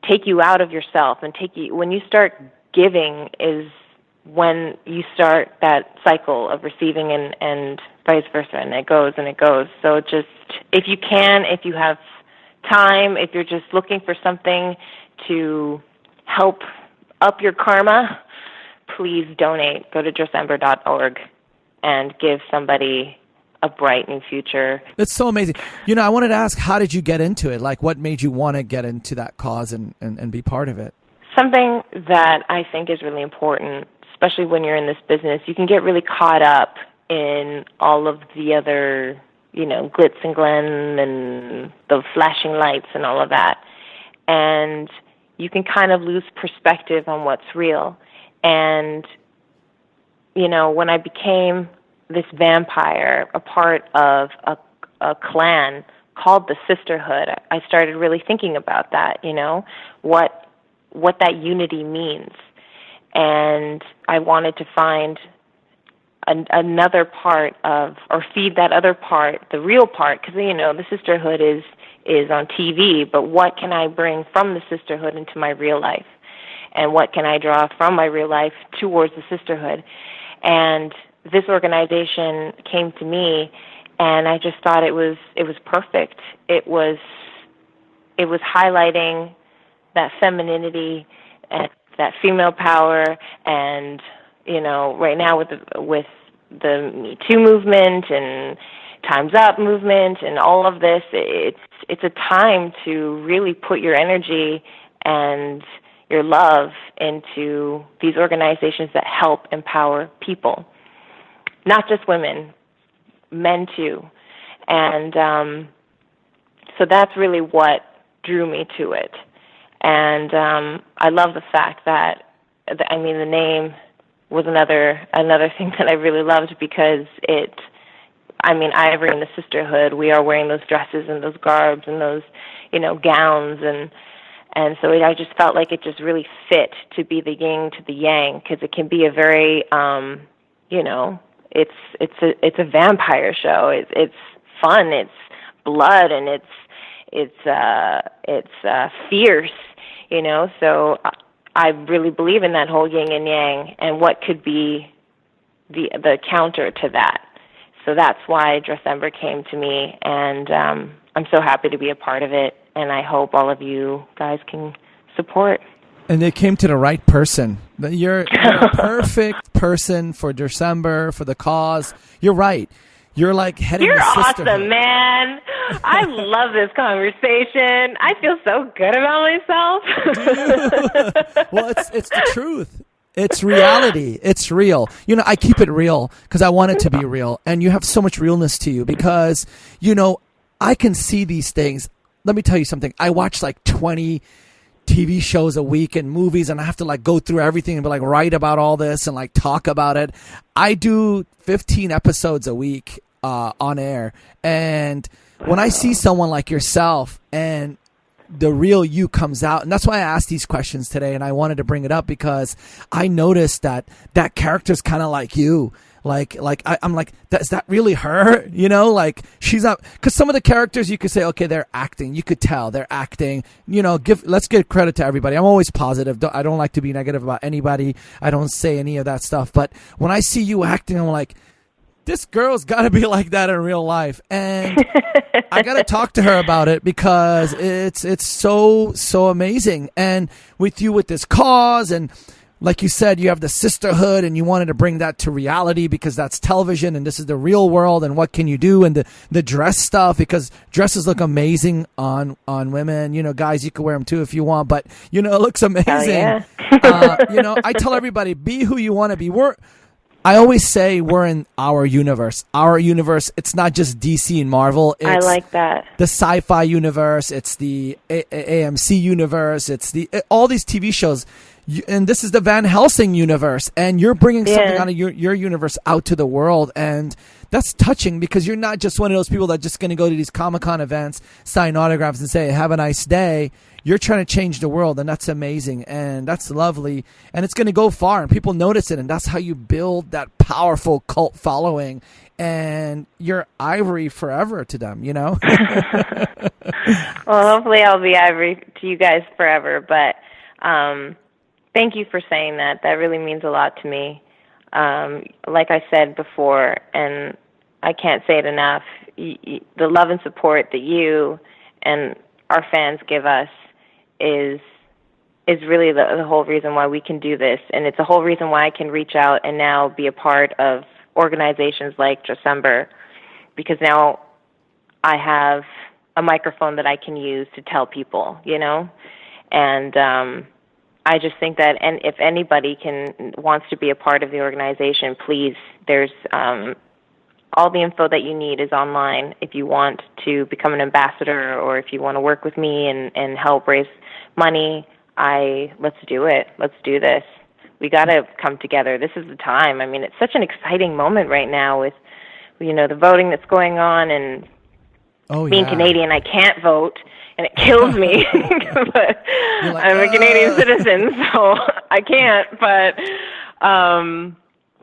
take you out of yourself and when you start giving is when you start that cycle of receiving and vice versa, and it goes and it goes. So just, if you can, if you have time, if you're just looking for something to help up your karma, please donate. Go to December.org and give somebody a bright new future. That's so amazing. You know, I wanted to ask, how did you get into it? Like, what made you want to get into that cause and be part of it? Something that I think is really important, especially when you're in this business, you can get really caught up in all of the other, you know, glitz and glam and the flashing lights and all of that. And you can kind of lose perspective on what's real. And, you know, when I became this vampire, a part of a clan called the Sisterhood, I started really thinking about that, you know, what that unity means. And I wanted to find another part of, or feed that other part, the real part, because, you know, the Sisterhood is on TV, but what can I bring from the Sisterhood into my real life? And what can I draw from my real life towards the Sisterhood? And this organization came to me, and I just thought it was perfect. It was highlighting that femininity and that female power, and, you know, right now with the Me Too movement and Time's Up movement and all of this. It's a time to really put your energy and your love into these organizations that help empower people, not just women, men too. And so that's really what drew me to it. And I love the fact that, the name was another thing that I really loved, because Ivory and the sisterhood, we are wearing those dresses and those garbs and those, gowns, and so I just felt like it just really fit to be the yin to the yang, because it can be a very, it's a vampire show. It's fun. It's blood, and it's fierce. So I really believe in that whole yin and yang, and what could be the counter to that. So that's why Dressember came to me, and I'm so happy to be a part of it, and I hope all of you guys can support. And it came to the right person. You're a perfect person for Dressember, for the cause. You're right. You're like heading You're the sisterhood. awesome, man. I love this conversation. I feel so good about myself. Well, it's the truth. It's reality. It's real. I keep it real because I want it to be real. And you have so much realness to you because, I can see these things. Let me tell you something. I watch like 20 TV shows a week and movies, and I have to go through everything and be write about all this and talk about it. I do 15 episodes a week on air. And when I see someone like yourself and the real you comes out, and that's why I asked these questions today, and I wanted to bring it up because I noticed that character's kind of like you. I'm like, is that really her? She's not, because some of the characters you could say, okay, they're acting. You could tell they're acting. Let's give credit to everybody. I'm always positive. I don't like to be negative about anybody. I don't say any of that stuff. But when I see you acting, I'm like, this girl's got to be like that in real life. And I got to talk to her about it because it's so amazing. And with you with this cause, and like you said, you have the sisterhood, and you wanted to bring that to reality because that's television and this is the real world, and what can you do, and the dress stuff, because dresses look amazing on women. Guys, you can wear them too if you want, but it looks amazing. Yeah. I tell everybody, be who you want to be. I always say we're in our universe. Our universe, it's not just DC and Marvel. It's I like that. The Syfy universe. It's the AMC universe. It's all these TV shows. And this is the Van Helsing universe. And you're bringing something out of your universe out to the world. And that's touching because you're not just one of those people that's just going to go to these Comic-Con events, sign autographs, and say, have a nice day. You're trying to change the world, and that's amazing, and that's lovely, and it's going to go far, and people notice it, and that's how you build that powerful cult following, and you're Ivory forever to them, Well, hopefully I'll be Ivory to you guys forever, but thank you for saying that. That really means a lot to me. Like I said before, and I can't say it enough, the love and support that you and our fans give us is really the whole reason why we can do this, and it's the whole reason why I can reach out and now be a part of organizations like Dressember, because now I have a microphone that I can use to tell people, and I just think that, and if anybody wants to be a part of the organization, please, there's all the info that you need is online if you want to become an ambassador or if you want to work with me and help raise money. Let's do it. Let's do this. We got to come together. This is the time. It's such an exciting moment right now with, the voting that's going on, and being Canadian, I can't vote, and it kills me. But I'm a Canadian citizen, so I can't. But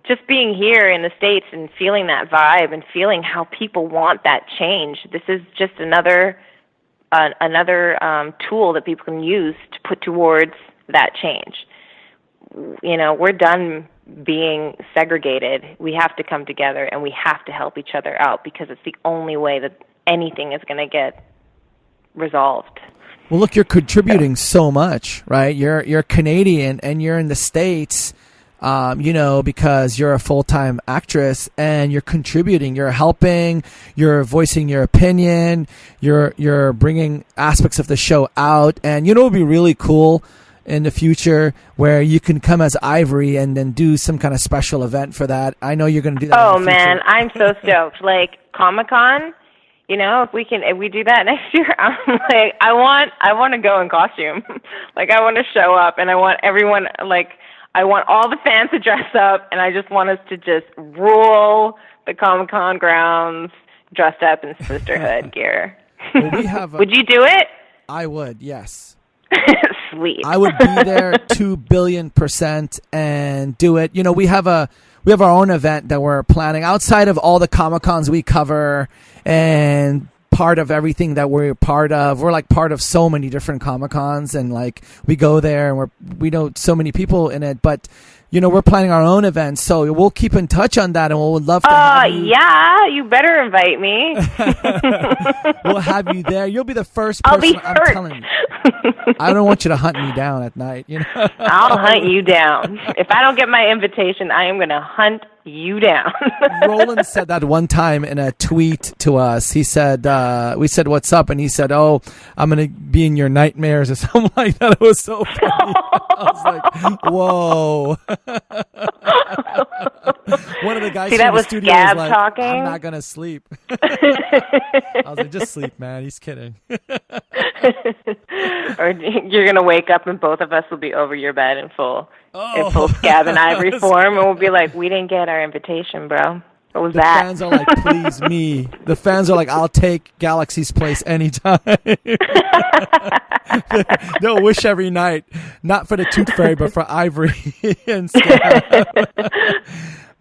just being here in the States and feeling that vibe and feeling how people want that change. This is just another tool that people can use to put towards that change. We're done being segregated. We have to come together, and we have to help each other out, because it's the only way that anything is going to get resolved. Well, look, you're contributing so much, right? You're Canadian, and you're in the States. because you're a full-time actress and you're contributing, you're helping, you're voicing your opinion, you're bringing aspects of the show out. And it would be really cool in the future where you can come as Ivory and then do some kind of special event for that. I know you're going to do that. Oh man, I'm so stoked. Like Comic-Con, if we do that next year, I'm like, I want to go in costume. Like I want to show up and I want everyone, I want all the fans to dress up, and I just want us to just rule the Comic-Con grounds dressed up in sisterhood gear. Well, we have would you do it? I would, yes. Sweet. I would be there 2 billion% and do it. We have our own event that we're planning outside of all the Comic-Cons we cover and part of everything that we're part of. We're like part of so many different Comic-Cons, and like we go there and we know so many people in it, but we're planning our own events, so we'll keep in touch on that, and we would love to have you. Yeah, you better invite me. We'll have you there. You'll be the first I'll person. be I'm first. telling you. I don't want you to hunt me down at night. I'll hunt you down. If I don't get my invitation, I am going to hunt you down. Roland said that one time in a tweet to us. He said, we said, "What's up?" And he said, "Oh, I'm going to be in your nightmares," or something like that. It was so funny. I was like, whoa. One of the guys in the studio was like, talking? "I'm not going to sleep." I was like, "Just sleep, man. He's kidding." Or you're going to wake up and both of us will be over your bed in full Scab and Ivory form, and we'll be like, "We didn't get our invitation, bro. What was that?" The fans are like, "Please me." The fans are like, "I'll take Galaxy's place anytime." They'll wish every night, not for the Tooth Fairy, but for Ivory and Scab.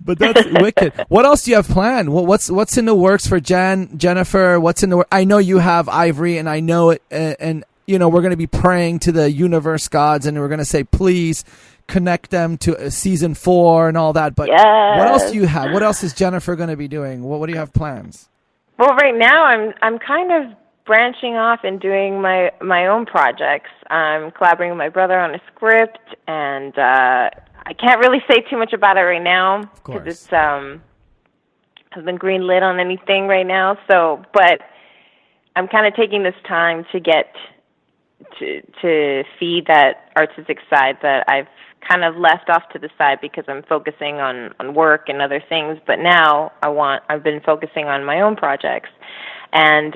But that's wicked. What else do you have planned? What's in the works for Jennifer? What's in the works? I know you have Ivory, and I know it, and we're going to be praying to the universe gods, and we're going to say, please connect them to season 4 and all that. But yes. What else do you have? What else is Jennifer going to be doing? What do you have plans? Well, right now I'm kind of branching off and doing my own projects. I'm collaborating with my brother on a script, and I can't really say too much about it right now because it's hasn't been greenlit on anything right now. So, but I'm kind of taking this time to get to feed that artistic side that I've kind of left off to the side because I'm focusing on work and other things. But now I've been focusing on my own projects, and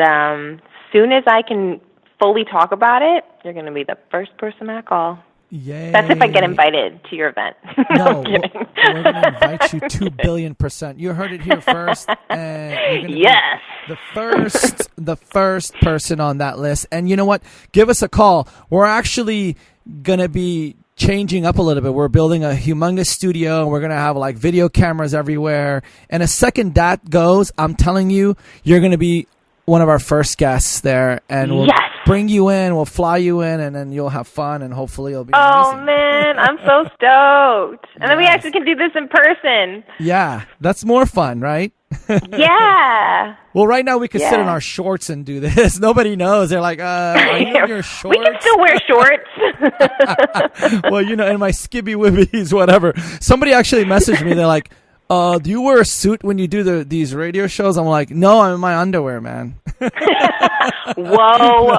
soon as I can fully talk about it, you're going to be the first person I call. Yay. That's if I get invited to your event. No, we're going to invite you 2 billion%. You heard it here first. And you're going to be the first person on that list. And you know what? Give us a call. We're actually going to be changing up a little bit. We're building a humongous studio, and we're going to have like video cameras everywhere. And a second that goes, I'm telling you, you're going to be one of our first guests there, and we'll bring you in, we'll fly you in, and then you'll have fun, and hopefully it'll be amazing. Man, I'm so stoked. And then we actually can do this in person. Yeah, that's more fun, right? Yeah. Well, right now we can sit in our shorts and do this. Nobody knows. They're like, are you in your shorts? We can still wear shorts. Well, in my skibby wibbies, whatever. Somebody actually messaged me. They're like, do you wear a suit when you do these radio shows? I'm like, no, I'm in my underwear, man. Whoa.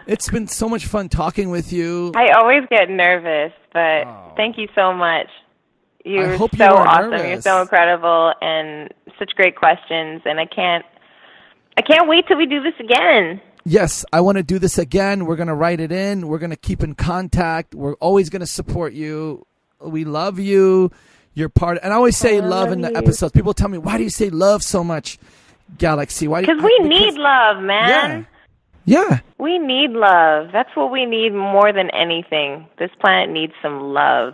It's been so much fun talking with you. I always get nervous, but thank you so much. You're so awesome. Nervous. You're so incredible, and such great questions. And I can't wait till we do this again. Yes, I want to do this again. We're going to write it in. We're going to keep in contact. We're always going to support you. We love you. You're part of, and I always say love in the episodes. People tell me, why do you say love so much, Galaxy? Because we need love, man. Yeah. We need love. That's what we need more than anything. This planet needs some love.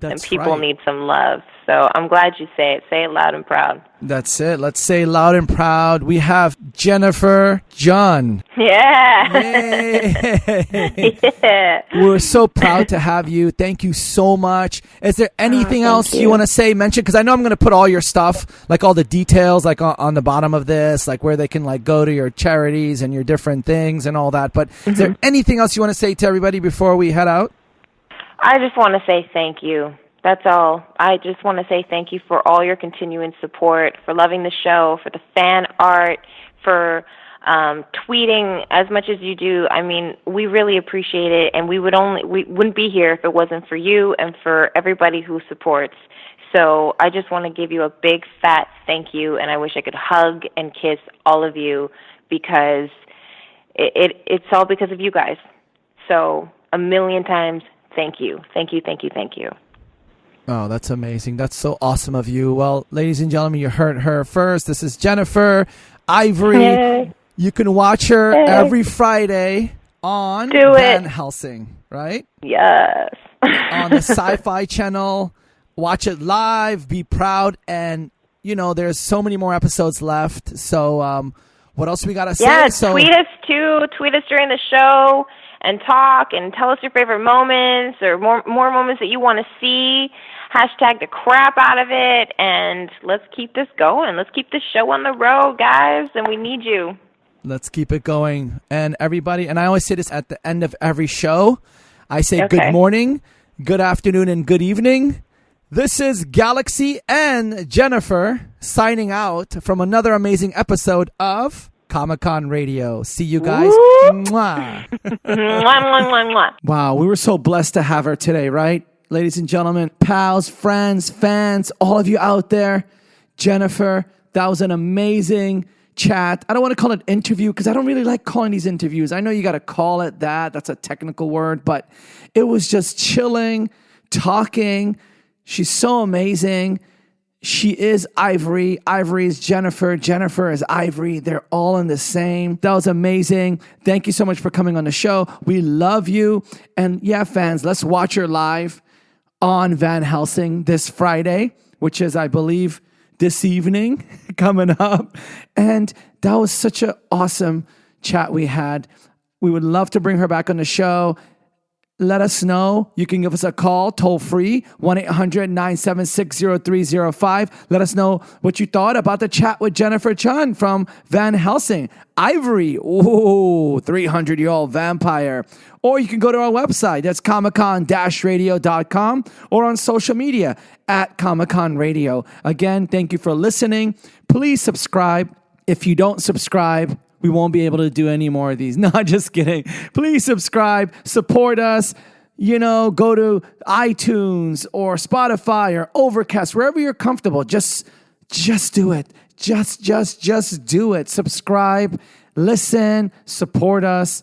And people need some love. So I'm glad you say it. Say it loud and proud. That's it. Let's say loud and proud. We have Jennifer Cheon. Yeah. Yay. Yeah. We're so proud to have you. Thank you so much. Is there anything else you want to mention? Because I know I'm going to put all your stuff, like all the details, like on the bottom of this, like where they can like go to your charities and your different things and all that. But is there anything else you want to say to everybody before we head out? I just want to say thank you. That's all. I just want to say thank you for all your continuing support, for loving the show, for the fan art, for tweeting as much as you do. I mean, we really appreciate it, and we wouldn't be here if it wasn't for you and for everybody who supports. So I just want to give you a big fat thank you, and I wish I could hug and kiss all of you because it's all because of you guys. So a million times, thank you. Thank you, thank you, thank you. Oh, that's amazing. That's so awesome of you. Well, ladies and gentlemen, you heard her first. This is Jennifer Ivory. Hey. You can watch her every Friday on Van Helsing, right? Yes. On the Syfy channel. Watch it live. Be proud. And, you know, there's so many more episodes left. So what else we got to say? Yeah, tweet us too. Tweet us during the show and talk and tell us your favorite moments or more moments that you want to see. Hashtag the crap out of it, and let's keep this going. Let's keep this show on the road, guys, and we need you. Let's keep it going. And everybody, and I always say this at the end of every show, I say good morning, good afternoon, and good evening. This is Galaxy and Jennifer signing out from another amazing episode of Comic-Con Radio. See you guys. Mwah. Mwah, mwah, mwah, mwah. Wow, we were so blessed to have her today, right? Ladies and gentlemen, pals, friends, fans, all of you out there, Jennifer, that was an amazing chat. I don't want to call it interview because I don't really like calling these interviews. I know you got to call it that. That's a technical word, but it was just chilling, talking. She's so amazing. She is Ivory. Ivory is Jennifer. Jennifer is Ivory. They're all in the same. That was amazing. Thank you so much for coming on the show. We love you. And yeah, fans, let's watch her live on Van Helsing this Friday, which is, I believe, this evening coming up. And that was such an awesome chat we had. We would love to bring her back on the show. Let us know. You can give us a call, toll free, 1-800-976-0305. Let us know what you thought about the chat with Jennifer Cheon from Van Helsing. Ivory, 300-year-old vampire. Or you can go to our website. That's comiccon-radio.com or on social media at Comic-Con Radio. Again, thank you for listening. Please subscribe. If you don't subscribe, we won't be able to do any more of these. No, just kidding. Please subscribe, support us. You know, go to iTunes or Spotify or Overcast, wherever you're comfortable. Just do it. Just do it. Subscribe, listen, support us,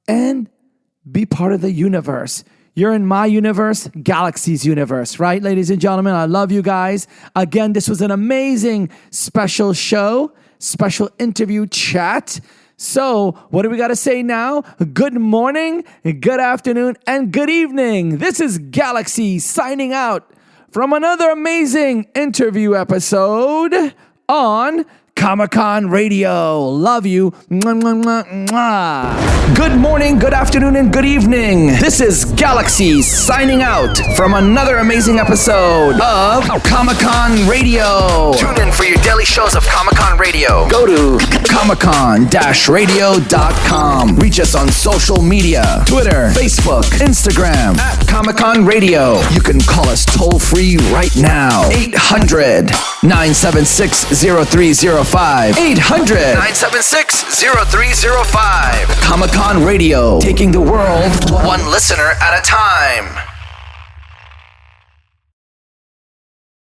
and be part of the universe. You're in my universe, Galaxy's universe, right, ladies and gentlemen? I love you guys. Again, this was an amazing special show. Special interview chat. So, what do we got to say now? Good morning, good afternoon, and good evening. This is Galaxy signing out from another amazing interview episode on Comic-Con Radio. Love you. Mwah, mwah, mwah, mwah. Good morning, good afternoon, and good evening. This is Galaxy signing out from another amazing episode of Comic-Con Radio. Tune in for your daily shows of Comic-Con Radio. Go to comiccon-radio.com. Reach us on social media, Twitter, Facebook, Instagram, at Comic-Con Radio. You can call us toll-free right now. 800-976-0305. 800-976-0305. Comic-Con Radio, taking the world one listener at a time.